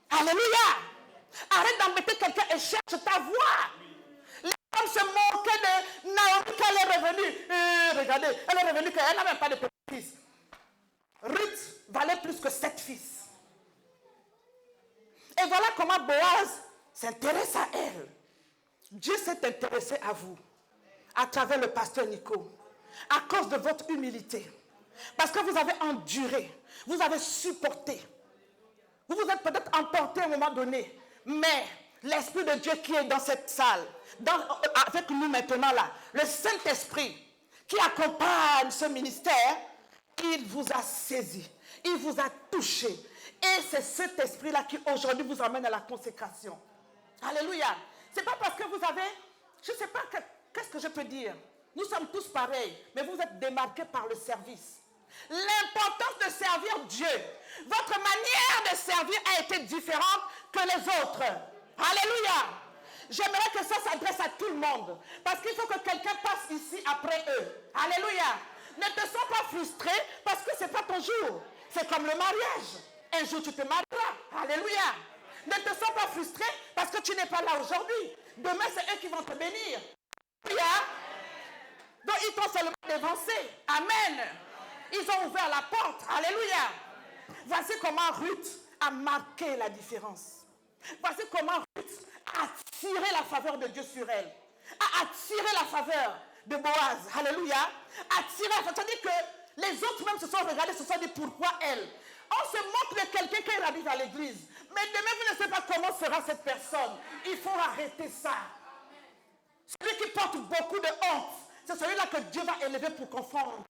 Alléluia. Arrête d'embêter quelqu'un et cherche ta voix. Les femmes se moquaient de Naomi quand elle est revenue. Regardez, elle est revenue qu'elle n'a même pas de petits-fils. Ruth valait plus que 7 fils. Et voilà comment Boaz s'intéresse à elle. Dieu s'est intéressé à vous à travers le pasteur Nico à cause de votre humilité. Parce que vous avez enduré, vous avez supporté. Vous vous êtes peut-être emporté à un moment donné, mais l'Esprit de Dieu qui est dans cette salle, avec nous maintenant là, le Saint-Esprit qui accompagne ce ministère, il vous a saisi, il vous a touché. Et c'est cet esprit-là qui aujourd'hui vous amène à la consécration. Alléluia. C'est pas parce que vous avez, je ne sais pas qu'est-ce que je peux dire. Nous sommes tous pareils, mais vous êtes démarqués par le service. L'importance de servir Dieu. Votre manière de servir a été différente que les autres. Alléluia. J'aimerais que ça s'adresse à tout le monde. Parce qu'il faut que quelqu'un passe ici après eux. Alléluia. Ne te sens pas frustré parce que ce n'est pas ton jour. C'est comme le mariage. Un jour tu te marieras. Alléluia. Ne te sens pas frustré parce que tu n'es pas là aujourd'hui. Demain c'est eux qui vont te bénir. Alléluia. Donc ils t'ont seulement dévancé. Amen. Ils ont ouvert la porte. Alléluia. Voici comment Ruth a marqué la différence. Voici comment Ruth a attiré la faveur de Dieu sur elle. A attiré la faveur de Boaz. Alléluia. Attiré. C'est-à-dire que les autres même se sont regardés, se sont dit pourquoi elle. On se moque de quelqu'un qui arrive à l'église. Mais demain, vous ne savez pas comment sera cette personne. Il faut arrêter ça. Celui qui porte beaucoup de honte, c'est celui-là que Dieu va élever pour confondre.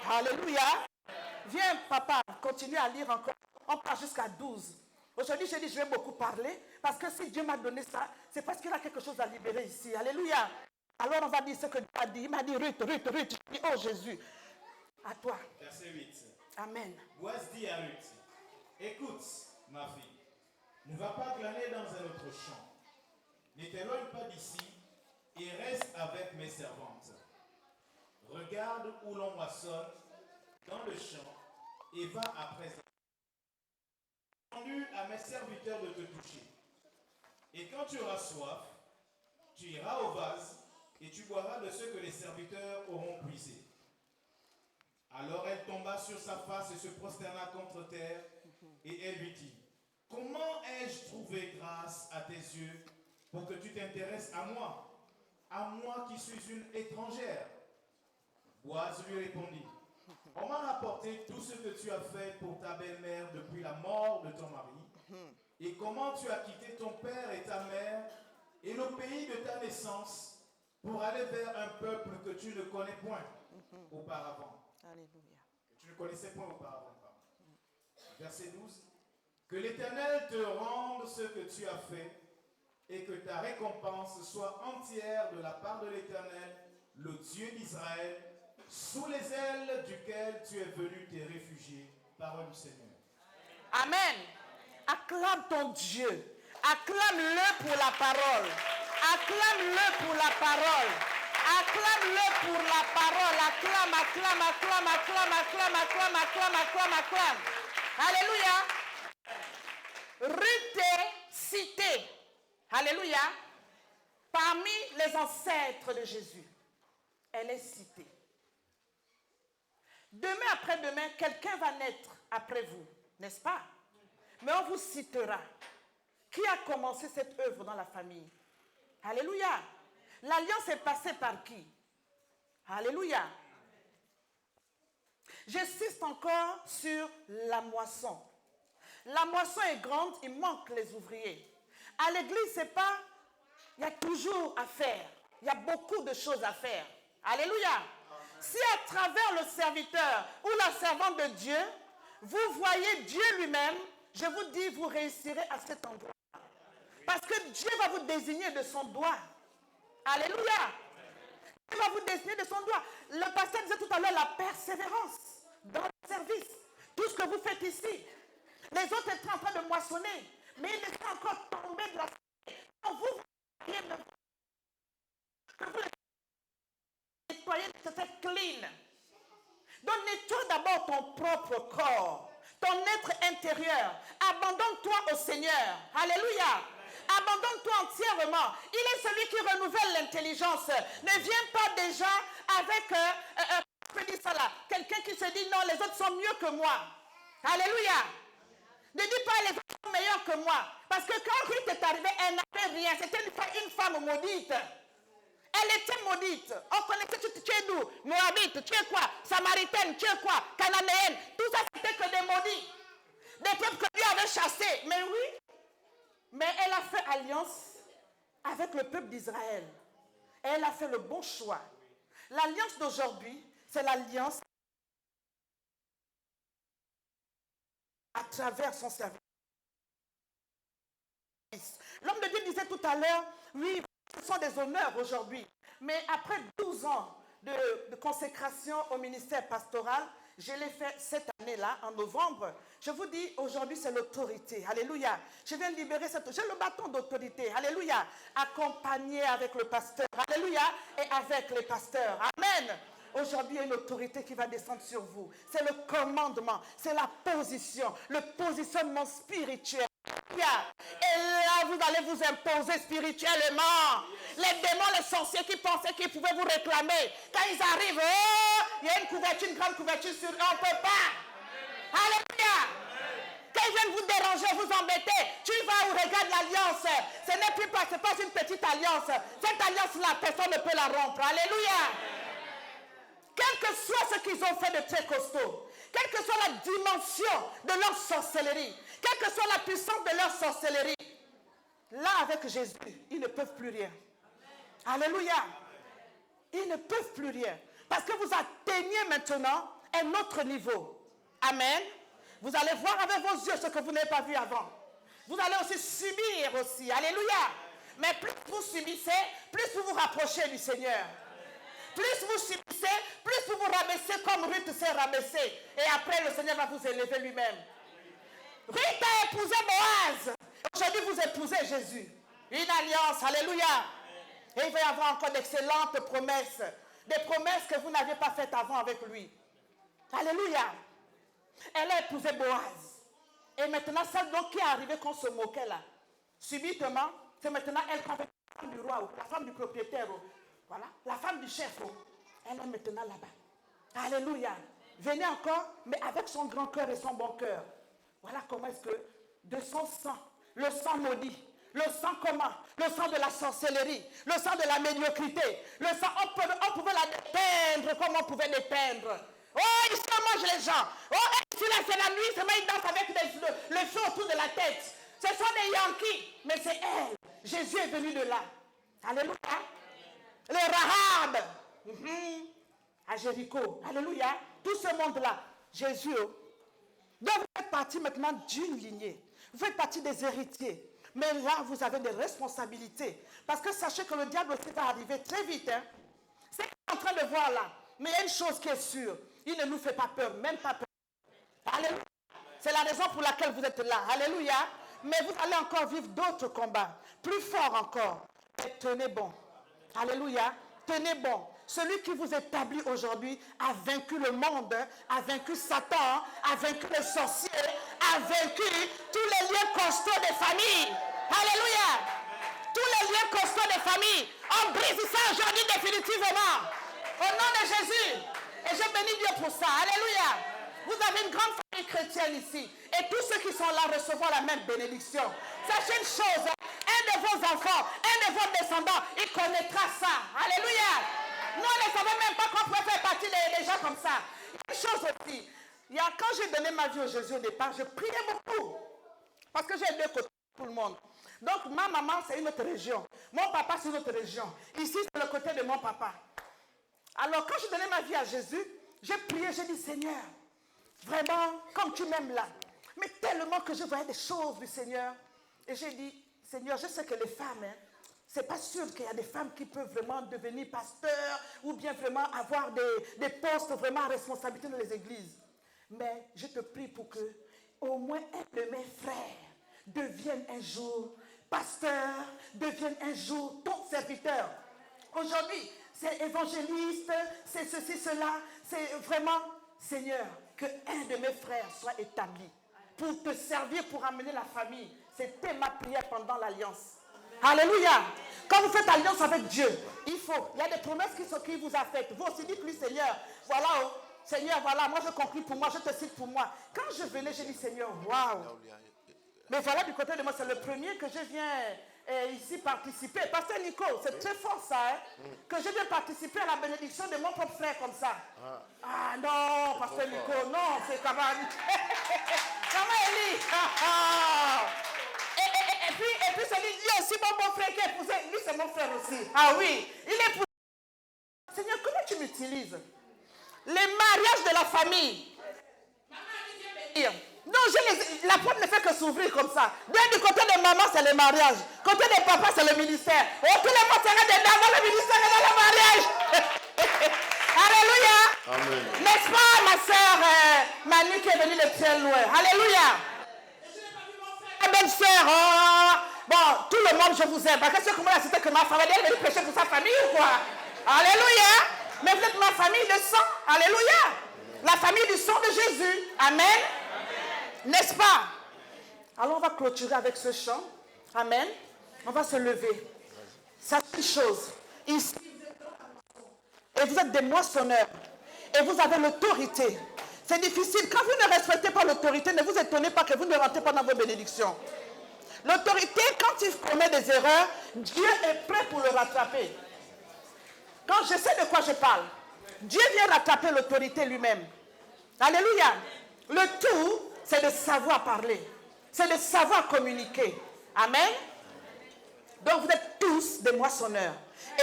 Alléluia. Viens, papa, continue à lire encore. On part jusqu'à 12. Aujourd'hui, j'ai dit, je vais beaucoup parler. Parce que si Dieu m'a donné ça, c'est parce qu'il a quelque chose à libérer ici. Alléluia. Alors, on va dire ce que Dieu a dit. Il m'a dit, Ruth. Je dis, oh Jésus, à toi. Verset 8. Amen. Boaz dit à Ruth, écoute, ma fille, ne va pas glaner dans un autre champ. Ne t'éloigne pas d'ici et reste avec mes servantes. Regarde où l'on moissonne dans le champ et va après elles. J'ai demandé à mes serviteurs de te toucher. Et quand tu auras soif, tu iras au vase et tu boiras de ce que les serviteurs auront puisé. Alors elle tomba sur sa face et se prosterna contre terre, et elle lui dit, comment ai-je trouvé grâce à tes yeux pour que tu t'intéresses à moi qui suis une étrangère? Boaz lui répondit, on m'a rapporté tout ce que tu as fait pour ta belle-mère depuis la mort de ton mari, et comment tu as quitté ton père et ta mère et le pays de ta naissance pour aller vers un peuple que tu ne connais point auparavant. Alléluia. Que tu ne connaissais point auparavant. Verset 12. Que l'Éternel te rende ce que tu as fait et que ta récompense soit entière de la part de l'Éternel, le Dieu d'Israël, sous les ailes duquel tu es venu te réfugier. Parole du Seigneur. Amen. Acclame ton Dieu. Acclame-le pour la parole. Acclame-le pour la parole. Acclame-le pour la parole. Acclame, acclame, acclame, acclame, acclame, acclame, acclame, acclame, acclame. Alléluia. Ruth est citée. Alléluia. Parmi les ancêtres de Jésus. Elle est citée. Demain après-demain, quelqu'un va naître après vous, n'est-ce pas? Mais on vous citera. Qui a commencé cette œuvre dans la famille? Alléluia. L'alliance est passée par qui? Alléluia. J'insiste encore sur la moisson. La moisson est grande, il manque les ouvriers. À l'église, c'est pas... Il y a toujours à faire. Il y a beaucoup de choses à faire. Alléluia. Si à travers le serviteur ou la servante de Dieu, vous voyez Dieu lui-même, je vous dis, vous réussirez à cet endroit. Parce que Dieu va vous désigner de son doigt. Alléluia. Dieu va vous désigner de son doigt. Le pasteur disait tout à l'heure la persévérance dans le service. Tout ce que vous faites ici. Les autres étaient en train de moissonner, mais ils étaient encore tombés de la fête. Quand vous voyez que vous nettoyez, c'est clean. Donc nettoie d'abord ton propre corps, ton être intérieur. Abandonne-toi au Seigneur. Alléluia. Abandonne-toi entièrement. Il est celui qui renouvelle l'intelligence. Ne viens pas déjà avec quelqu'un qui se dit non, les autres sont mieux que moi. Alléluia. Ne dis pas les autres sont meilleurs que moi. Parce que quand Ruth est arrivée, elle n'avait rien. C'était une femme maudite. Elle était maudite. On connaissait, tu es d'où? Moabite, tu es quoi? Samaritaine, tu es quoi? Cananéenne. Tout ça, c'était que des maudits. Des peuples que Dieu avait chassés. Mais oui. Mais elle a fait alliance avec le peuple d'Israël. Et elle a fait le bon choix. L'alliance d'aujourd'hui, c'est l'alliance à travers son service. L'homme de Dieu disait tout à l'heure, oui, ce sont des honneurs aujourd'hui. Mais après 12 ans de consécration au ministère pastoral, je l'ai fait cette année-là, en novembre. Je vous dis, aujourd'hui, c'est l'autorité. Alléluia. Je viens de libérer cette... J'ai le bâton d'autorité. Alléluia. Accompagné avec le pasteur. Alléluia. Et avec les pasteurs. Amen. Aujourd'hui, il y a une autorité qui va descendre sur vous. C'est le commandement. C'est la position. Le positionnement spirituel. Et là, vous allez vous imposer spirituellement. Les démons, les sorciers qui pensaient qu'ils pouvaient vous réclamer, quand ils arrivent, oh, il y a une couverture, une grande couverture sur eux, on ne peut pas. Alléluia. Quand ils viennent vous déranger, vous embêter, tu vas ou regarde l'alliance. Ce n'est plus pas, c'est pas une petite alliance. Cette alliance-là, personne ne peut la rompre. Alléluia. Quel que soit ce qu'ils ont fait de très costaud, quelle que soit la dimension de leur sorcellerie, quelle que soit la puissance de leur sorcellerie, là avec Jésus, ils ne peuvent plus rien. Alléluia. Ils ne peuvent plus rien. Parce que vous atteignez maintenant un autre niveau. Amen. Vous allez voir avec vos yeux ce que vous n'avez pas vu avant. Vous allez aussi subir aussi. Alléluia. Mais plus vous subissez, plus vous vous rapprochez du Seigneur. Plus vous subissez, plus vous vous rabaissez comme Ruth s'est rabaissée. Et après, le Seigneur va vous élever lui-même. Ruth a épousé Boaz. Aujourd'hui, vous épousez Jésus. Une alliance, alléluia. Et il va y avoir encore d'excellentes promesses. Des promesses que vous n'aviez pas faites avant avec lui. Alléluia. Elle a épousé Boaz. Et maintenant, celle donc qui est arrivée qu'on se moquait là, subitement, c'est maintenant elle qui est la femme du roi, la femme du propriétaire, voilà, la femme du chef. Elle est maintenant là-bas. Alléluia. Venez encore, mais avec son grand cœur et son bon cœur. Voilà comment est-ce que de son sang, le sang maudit, le sang comment? Le sang de la sorcellerie, le sang de la médiocrité, le sang, on pouvait la dépeindre comme on pouvait dépeindre. Oh, il se mange les gens. Oh, ici là, c'est la nuit, seulement ils dansent avec le feu autour de la tête. Ce sont des Yankees, mais c'est elle. Jésus est venu de là. Alléluia. Le Rahab, à Jéricho. Alléluia. Tout ce monde-là, Jésus. Donc vous faites partie maintenant d'une lignée. Vous faites partie des héritiers. Mais là, vous avez des responsabilités. Parce que sachez que le diable aussi va arriver très vite. Hein. C'est ce qu'on est en train de voir là. Mais il y a une chose qui est sûre. Il ne nous fait pas peur, même pas peur. Alléluia. C'est la raison pour laquelle vous êtes là. Alléluia. Mais vous allez encore vivre d'autres combats. Plus forts encore. Et tenez bon. Alléluia. Tenez bon. Celui qui vous établit aujourd'hui a vaincu le monde, a vaincu Satan, a vaincu les sorciers, a vaincu tous les liens costauds des familles. Alléluia. Tous les liens costauds des familles. On brise ça aujourd'hui définitivement. Au nom de Jésus. Et je bénis Dieu pour ça. Alléluia. Vous avez une grande famille chrétienne ici. Et tous ceux qui sont là recevront la même bénédiction. Sachez une chose. Un de vos enfants, un de vos descendants, il connaîtra ça. Alléluia. Nous, on ne savait même pas qu'on pouvait faire partie des gens comme ça. Une chose aussi. Quand j'ai donné ma vie au Jésus au départ, je priais beaucoup. Parce que j'ai deux côtés pour le monde. Donc, ma maman, c'est une autre région. Mon papa, c'est une autre région. Ici, c'est le côté de mon papa. Alors, quand j'ai donné ma vie à Jésus, j'ai prié, j'ai dit, Seigneur, vraiment, comme tu m'aimes là, mais tellement que je voyais des choses du Seigneur. Et j'ai dit, Seigneur, je sais que les femmes, c'est pas sûr qu'il y a des femmes qui peuvent vraiment devenir pasteurs ou bien vraiment avoir des postes vraiment à responsabilité dans les églises. Mais je te prie pour que au moins un de mes frères devienne un jour pasteur, devienne un jour ton serviteur. Aujourd'hui, c'est évangéliste, c'est ceci, cela. C'est vraiment, Seigneur, que un de mes frères soit établi pour te servir, pour amener la famille. C'était ma prière pendant l'alliance. Alléluia. Quand vous faites alliance avec Dieu, il y a des promesses qui vous affectent. Vous aussi dites-lui, Seigneur, voilà, oh, Seigneur, voilà, moi je conclue pour moi, je te cite pour moi. Quand je venais, j'ai dit, Seigneur, waouh. Mais voilà, du côté de moi, c'est le premier que je viens ici participer. Pasteur Nico, c'est très fort ça, hein, que je viens participer à la bénédiction de mon propre frère comme ça. Ah non, Pasteur Nico, non, c'est comment Élie. Et puis celui dit aussi mon bon frère qui est épousé, lui c'est mon frère aussi. Ah oui, il est épousé. Seigneur, comment tu m'utilises? Les mariages de la famille. Non, la porte ne fait que s'ouvrir comme ça. Bien du côté de maman, c'est le mariage. Côté de papa, c'est le ministère. Oh, tous les mots seraient dans le ministère et dans le mariage. Alléluia. Amen. N'est-ce pas, ma soeur Manu qui est venue de très loin? Alléluia. Ma belle-sœur, bon, tout le monde, je vous aime. Parce que c'est comme la cité que ma famille, elle est venue prêcher pour sa famille ou quoi? Alléluia. Mais vous êtes ma famille de sang. Alléluia. La famille du sang de Jésus. Amen. N'est-ce pas? Alors on va clôturer avec ce chant. Amen. On va se lever. Sachez une chose. Ici, et vous êtes des moissonneurs. Et vous avez l'autorité. C'est difficile. Quand vous ne respectez pas l'autorité, ne vous étonnez pas que vous ne rentrez pas dans vos bénédictions. L'autorité, quand il commet des erreurs, Dieu est prêt pour le rattraper. Quand je sais de quoi je parle, Dieu vient rattraper l'autorité lui-même. Alléluia. Le tout, c'est de savoir parler. C'est de savoir communiquer. Amen. Donc vous êtes tous des moissonneurs.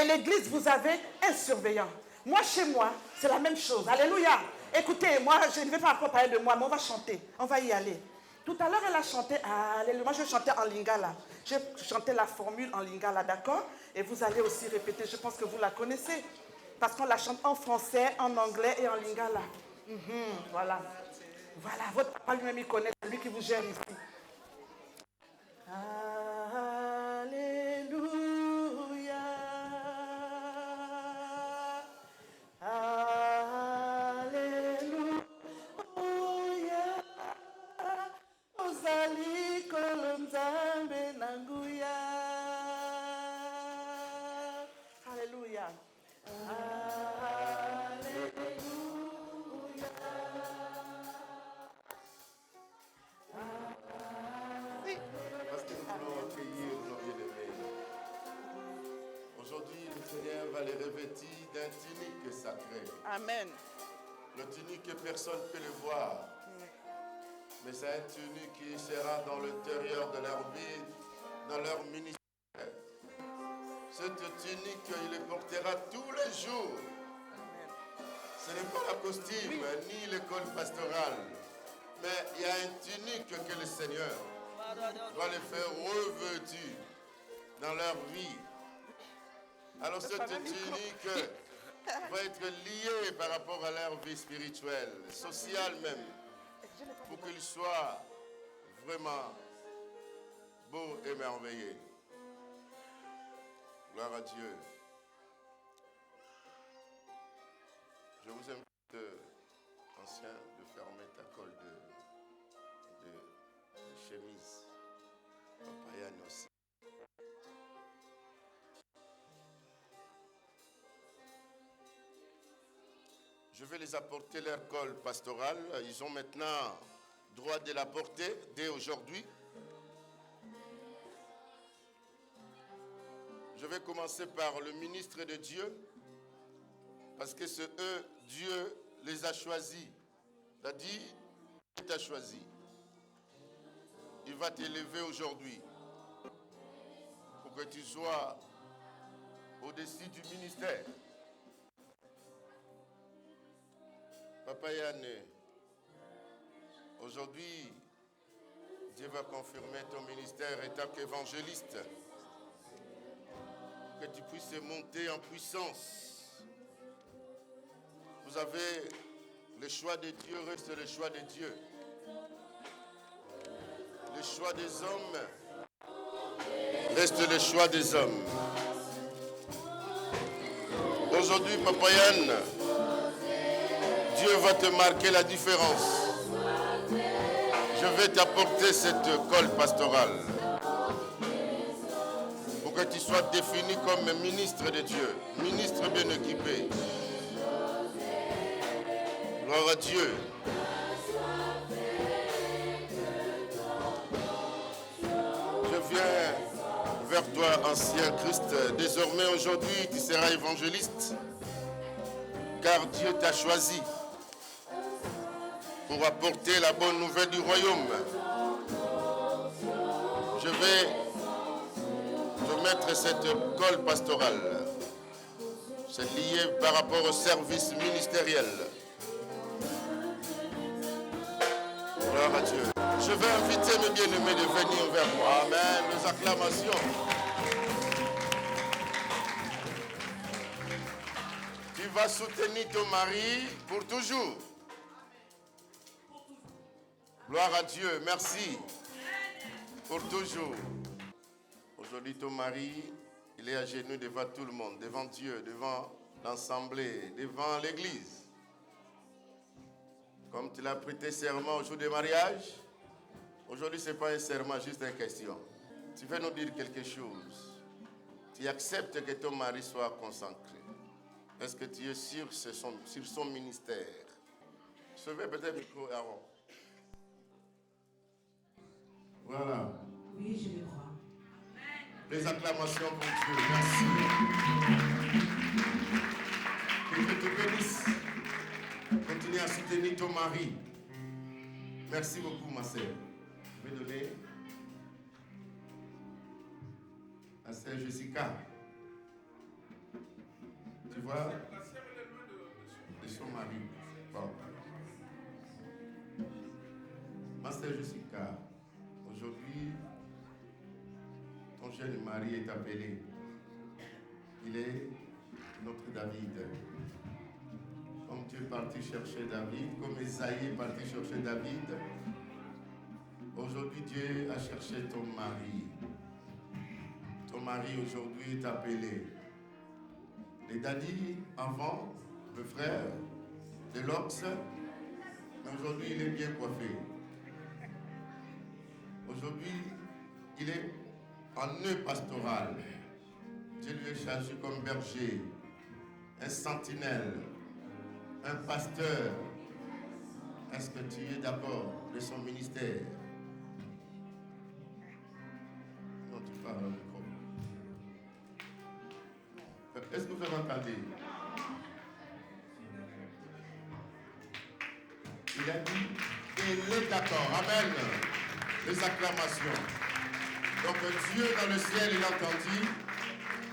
Et l'église, vous avez un surveillant. Moi, chez moi, c'est la même chose. Alléluia. Écoutez, moi, je ne vais pas encore parler de moi, mais on va chanter. On va y aller. Tout à l'heure, elle a chanté, alléluia. Moi, je chantais en lingala. Je chantais la formule en lingala, d'accord? Et vous allez aussi répéter, je pense que vous la connaissez. parce qu'on la chante en français, en anglais et en lingala. Voilà. Voilà, votre papa lui-même, il connaît, c'est lui qui vous gère ici. Alléluia. Alléluia. Ozali kolonzambe nanguya. Alléluia. Parce que nous voulons accueillir nos bien-aimés. Aujourd'hui, le Seigneur va les revêtir d'un tunique sacré. Amen. Le tunique que personne ne peut le voir. Mais c'est un tunique qui sera dans l'intérieur de leur vie, dans leur ministère. Cette tunique, il le portera tous les jours. Ce n'est pas la costume, ni l'école pastorale. Mais il y a une tunique que le Seigneur va les faire revêtir dans leur vie. Alors cette tunique va être liée par rapport à leur vie spirituelle, sociale même, pour qu'ils soient vraiment beaux et merveilleux. Gloire à Dieu. Je vous invite, ancien, de fermer ta colle de chemise. Papa Yann aussi. Je vais les apporter leur colle pastorale. Ils ont maintenant droit de la porter dès aujourd'hui. Je vais commencer par le ministre de Dieu, parce que c'est eux, Dieu les a choisis. C'est-à-dire, il t'a choisi. Il va t'élever aujourd'hui pour que tu sois au-dessus du ministère. Papa Yann, aujourd'hui, Dieu va confirmer ton ministère en tant qu'évangéliste. Que tu puisses monter en puissance. Vous avez le choix de Dieu, reste le choix de Dieu. Le choix des hommes reste le choix des hommes. Aujourd'hui, Papa Yann, Dieu va te marquer la différence. Je vais t'apporter cette colle pastorale pour que tu sois défini comme ministre de Dieu, ministre bien équipé. Gloire à Dieu. Je viens vers toi, ancien Christ. Désormais, aujourd'hui, tu seras évangéliste, car Dieu t'a choisi pour apporter la bonne nouvelle du royaume. Je vais te mettre cette colle pastorale. C'est lié par rapport au service ministériel. Gloire à Dieu. Je vais inviter mes bien-aimés de venir vers moi. Amen. Les acclamations. Tu vas soutenir ton mari pour toujours. Gloire à Dieu. Merci. Pour toujours. Aujourd'hui, ton mari, il est à genoux devant tout le monde, devant Dieu, devant l'assemblée, devant l'église. Comme tu l'as prêté serment au jour du mariage, aujourd'hui, ce n'est pas un serment, juste une question. Tu veux nous dire quelque chose. Tu acceptes que ton mari soit consacré. Est-ce que tu es sûr sur son ministère? Je vais peut-être micro Aaron. Voilà. Oui, je le crois. Les acclamations pour Dieu. Merci. Que Dieu te bénisse. Continue à soutenir ton mari. Merci beaucoup, ma sœur. Je vais donner à sœur Jessica. Tu vois, de son mari. Bon. Ma sœur Jessica, aujourd'hui, ton jeune mari est appelé. Il est Notre-Dame. David. Comme tu es parti chercher David, comme Esaïe est parti chercher David, aujourd'hui Dieu a cherché ton mari. Ton mari aujourd'hui est appelé. Les dadis avant, le frère de l'Ox, mais aujourd'hui il est bien coiffé. Aujourd'hui il est en nœud pastoral. Dieu lui est chargé comme berger, un sentinelle, un pasteur. Est-ce que tu es d'accord de son ministère? Non, tu parles au micro. Est-ce que vous m'entendez? Il a dit qu'il est d'accord. Amen. Les acclamations. Donc Dieu dans le ciel, il a entendu.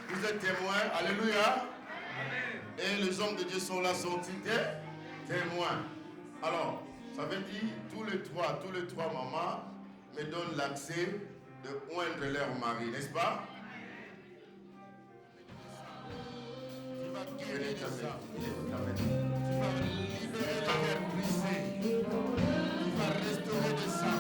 Vous êtes témoins. Alléluia. Et les hommes de Dieu sont là, sont-ils témoins? Alors, ça veut dire tous les trois mamans me donnent l'accès de oindre leur mari, n'est-ce pas? Tu vas guérir de ça. Tu vas libérer le cœur brisé. Tu vas restaurer de ça.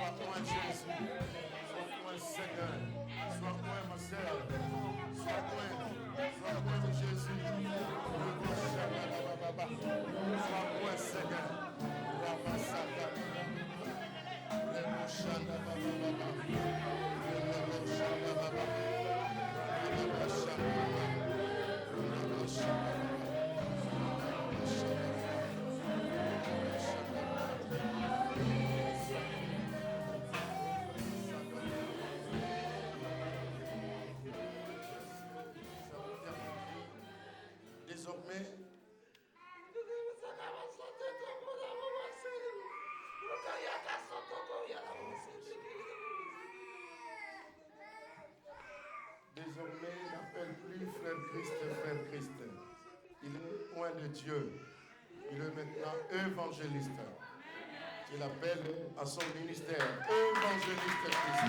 Sois-moi Jésus. Sois-moi Seigneur. Sois-moi ma sœur. Sois-moi Jésus. Sois-moi Seigneur. Ramasaka. Remoshanda Baba. Remoshanda Baba. Désormais, il n'appelle plus frère Christ. Il est loin de Dieu. Il est maintenant évangéliste. Il appelle à son ministère évangéliste Christ.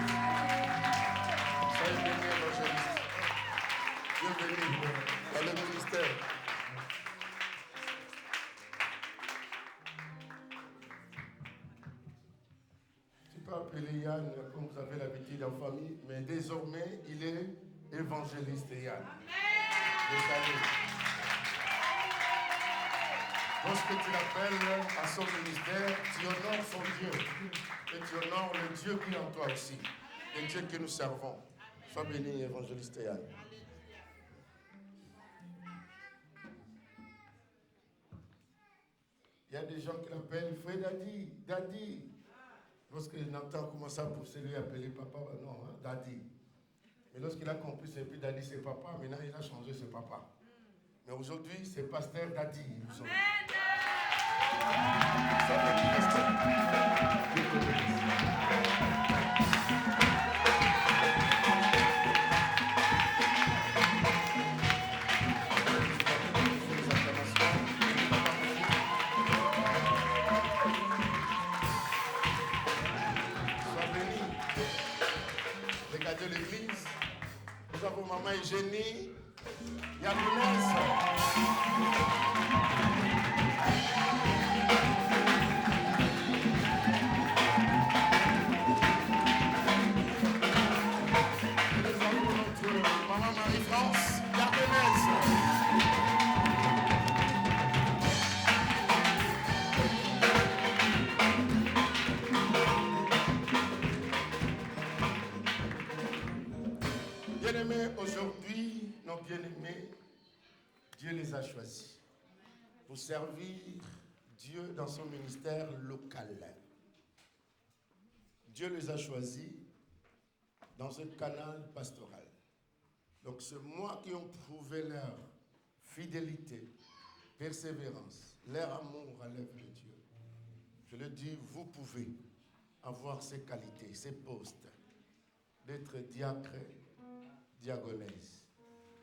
Soyez bénis, évangéliste. Bienvenue dans le ministère. Tu peux appeler Yann comme vous avez l'habitude en famille, mais désormais il est évangéliste Yann. Le salut. Lorsque tu l'appelles à son ministère, tu honores son Dieu. Et tu honores le Dieu qui est en toi aussi. Le Dieu que nous servons. Sois béni, évangéliste Yann. Il y a des gens qui l'appellent frère Daddy. Lorsqu'il entend commencer à pousser, lui appeler papa, non, hein, Daddy. Mais lorsqu'il a compris, c'est plus Daddy, c'est papa. Maintenant, il a changé ce papa. Mais aujourd'hui, c'est pasteur Daddy. Regardez l'église. Nous avons maman Eugénie. Il y a maman Marie-France. Il y a bien-aimés, aujourd'hui, nos bien-aimés, Dieu les a choisis pour servir Dieu dans son ministère local. Dieu les a choisis dans un canal pastoral. Donc c'est moi qui ont prouvé leur fidélité, persévérance, leur amour à l'œuvre de Dieu. Je le dis, vous pouvez avoir ces qualités, ces postes, d'être diacre, diagonesse.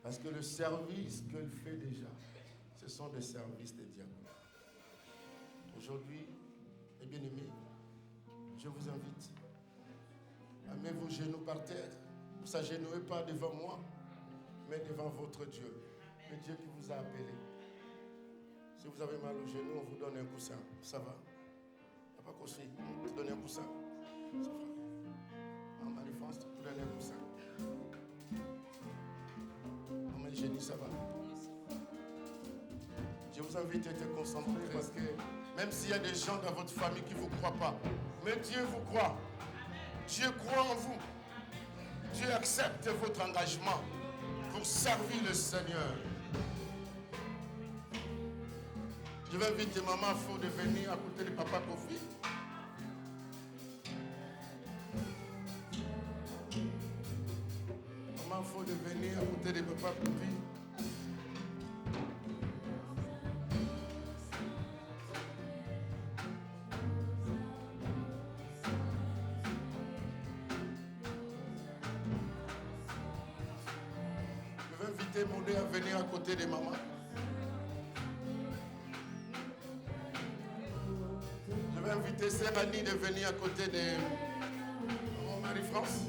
Parce que le service qu'elle fait déjà, ce sont des services de diaconie. Aujourd'hui, mes bien-aimés, je vous invite à mettre vos genoux par terre. Ne vous agenouillez pas devant moi, mais devant votre Dieu. Le Dieu qui vous a appelé. Si vous avez mal au genou, on vous donne un coussin. Ça va? Il n'y a pas qu'on suit. On te donne un coussin. Ça va. En Marie-France, on te donne un coussin. Génie, ça va. Je vous invite à être concentré parce que même s'il y a des gens dans votre famille qui ne vous croient pas, mais Dieu vous croit. Dieu croit en vous. Dieu accepte votre engagement pour servir le Seigneur. Je vais inviter maman Fou de venir à côté de papa Kofi. Il faut devenir à côté de papa Kofi. Je vais inviter Mondé à venir à côté de maman. Je vais inviter Sœur Annie de venir à côté de maman Marie-France.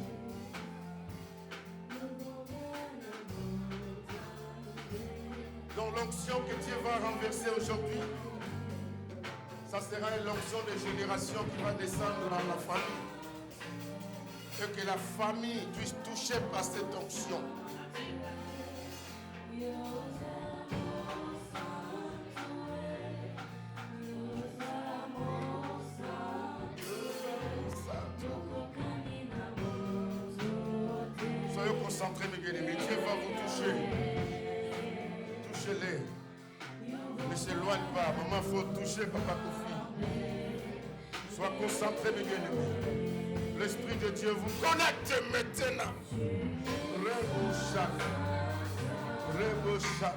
L'onction que Dieu va renverser aujourd'hui, ça sera l'onction de génération qui va descendre dans la famille. et que la famille puisse toucher par cette onction. Soyez concentrés, mes bien-aimés. Dieu va vous toucher. Touchez-les. Ne s'éloigne pas. Maman, il faut toucher Papa Kofi. Sois concentré, mes bien-aimés. L'Esprit de Dieu vous connecte maintenant. Rebosha.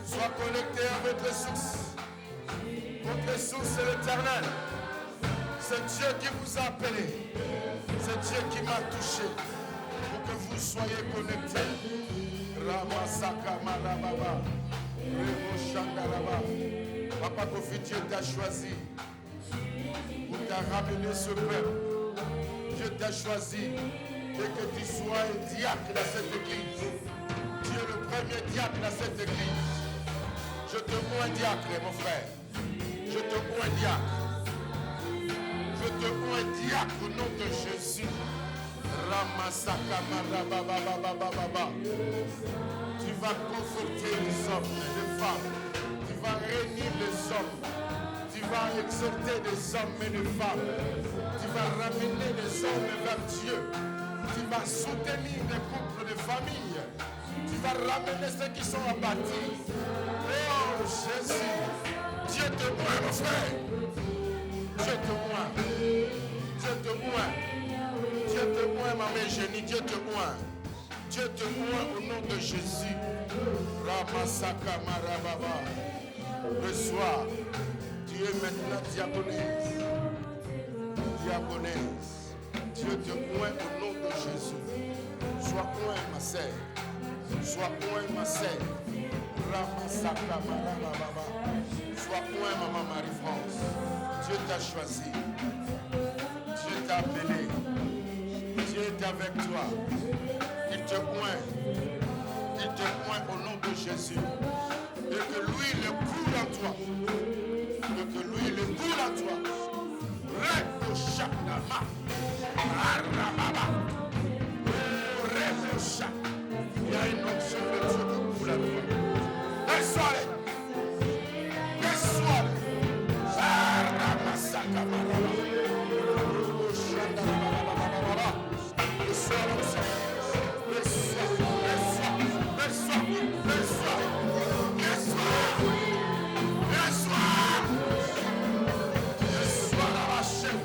Sois connecté à votre source. Votre source est l'Éternel. C'est Dieu qui vous a appelé. C'est Dieu qui m'a touché. Pour que vous soyez connectés. Ramasaka Marababa. Reboshandaraba. Papa Kofi, Dieu t'a choisi. Pour t'a ramené ce peuple. Dieu t'a choisi. Et que tu sois un diacre dans cette église. Tu es le premier diacre dans cette église. Je te vois un diacre, mon frère. Je te vois un diacre. Je te vois un diacre au nom de Jésus. Ramasaka Marababa. Tu vas conforter les hommes et les femmes. Tu vas réunir les hommes. Tu vas exhorter des hommes et des femmes. Tu vas ramener les hommes vers Dieu. Tu vas soutenir les couples de famille. Tu vas ramener ceux qui sont abattus. Oh Jésus, Dieu te voit, mon frère. Dieu te voit. Dieu te voit. Dieu te voit, ma mère génie. Dieu te voit. Dieu te voit au nom de Jésus. Ramasaka Marababa. Le soir, tu es maintenant diaconesse. Diaconesse. Dieu te voit au nom de Jésus. Sois loin, ma sœur. Sois loin, ma sœur. Ramasaka Marababa. Sois loin, maman Marie-France. Dieu t'a choisi. Dieu t'a appelé. Dieu est avec toi. Il te pointe. Il te pointe au nom de Jésus. Et que lui le coule en toi. Et que lui le coule en toi. Rebo Shakama. Arababa. Rebo Shak. Il y a une onction de Dieu qui coule en toi. Reçois-les. Reçois-les. Aramasaka Marababa. Rebo Shakama. Reçois-les. Reçois la chaîne.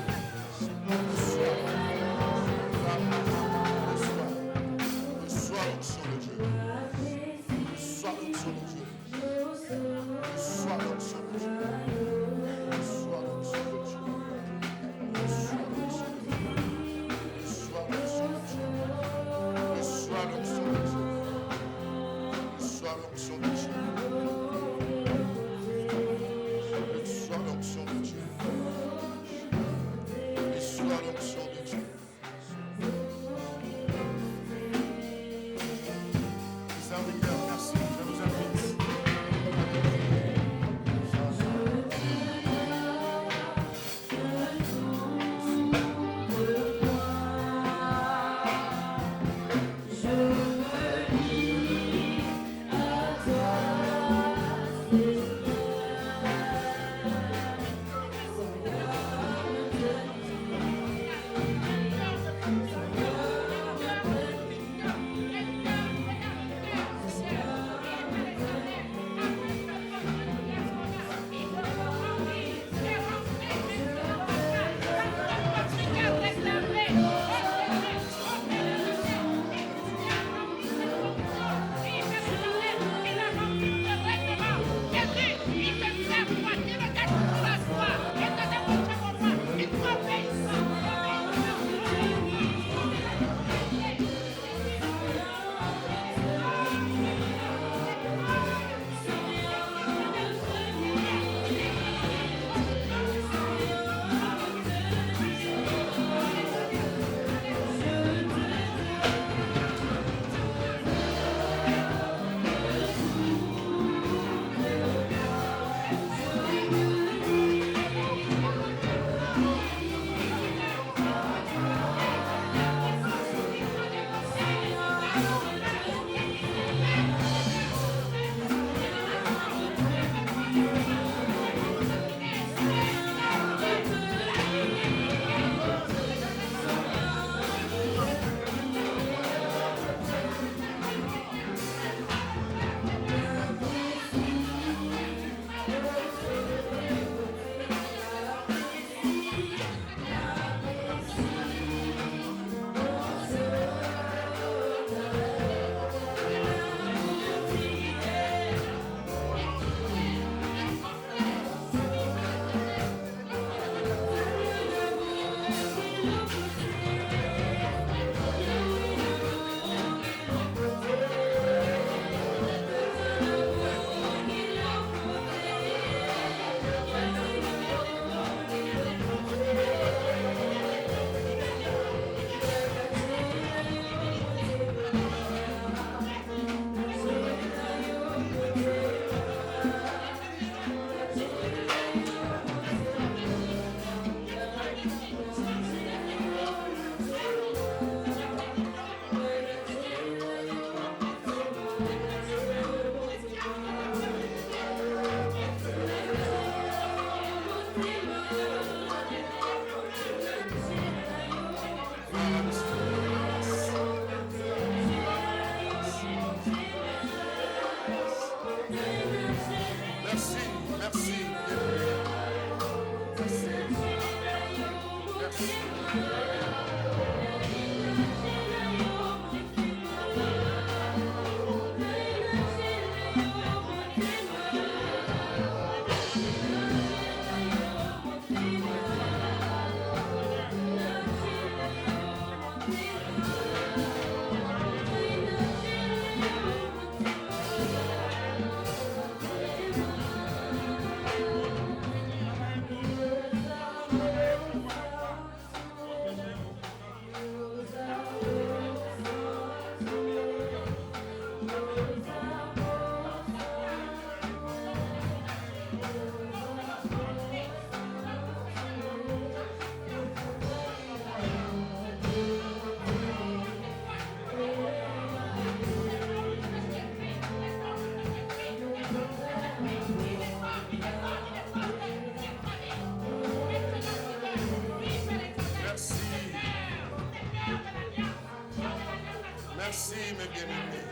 Merci, mes bien-aimés.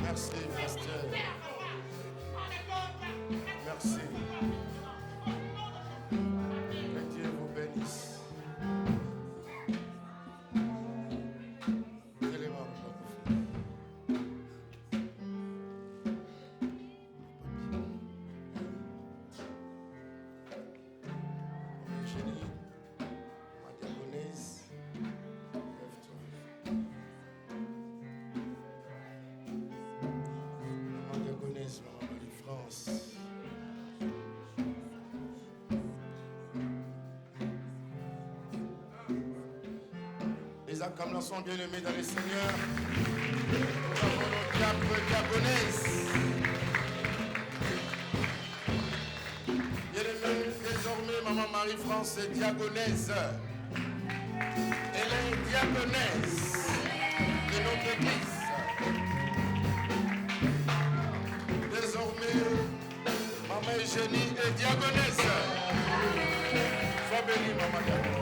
Merci, pasteur. Merci. Que Dieu vous bénisse. Les acclamations bien-aimés dans le Seigneur. Nous avons nos diacres diagonesses. Bien-aimés, désormais, Maman Marie-France est diagonesse. Elle est diagonesse de notre Église. Désormais, Maman Eugénie est diagonesse. Sois bénie, Maman Diagonesse.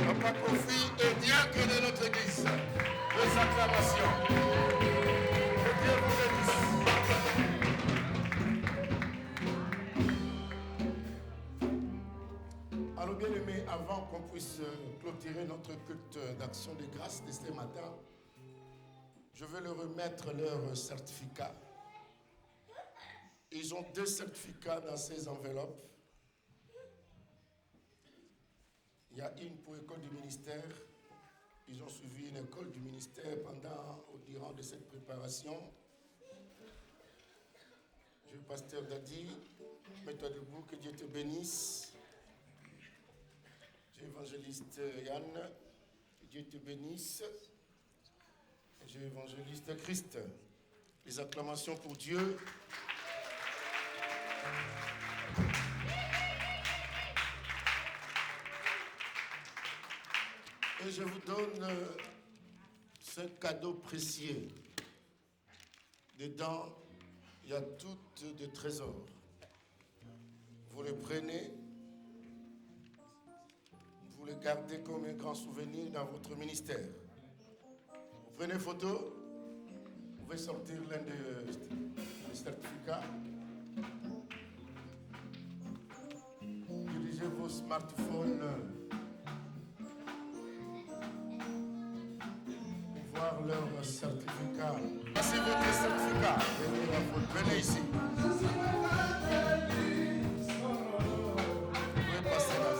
Papa Kofi est diacre de notre Église. Les acclamations. Que Dieu vous bénisse. Alors bien aimés, avant qu'on puisse clôturer notre culte d'action de grâce de ce matin, je veux leur remettre leur certificat. Ils ont 2 certificats dans ces enveloppes. Il y a une pour l'école du ministère. Ils ont suivi une école du ministère durant de cette préparation. Je pasteur Dadi, mets-toi debout, que Dieu te bénisse. J'ai évangéliste Yann, que Dieu te bénisse. J'ai évangéliste Christ. Les acclamations pour Dieu. Et je vous donne ce cadeau précieux. Dedans, il y a tout de trésors. Vous le prenez, vous le gardez comme un grand souvenir dans votre ministère. Vous prenez photo, vous pouvez sortir l'un des certificats. Dirigez vos smartphones. Leur certificat. Passez votre certificat. Venez ici. Vous pouvez passer là.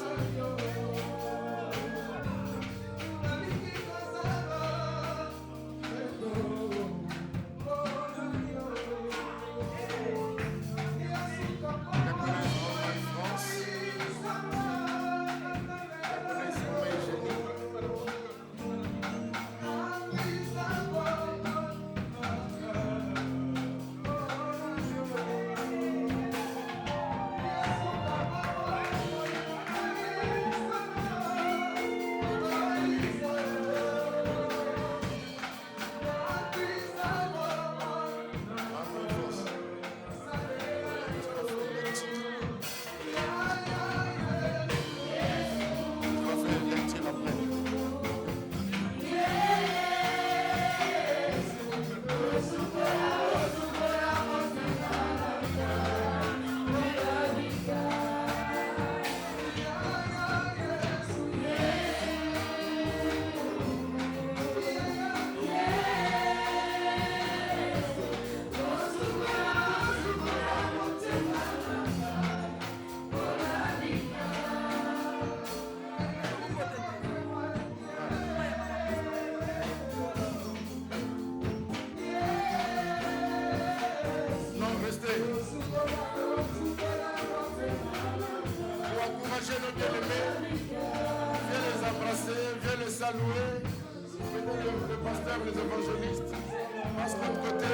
encourager nos bien-aimés. Viens les embrasser, viens les saluer. Venez le pasteur, les évangélistes. Passe de l'autre côté.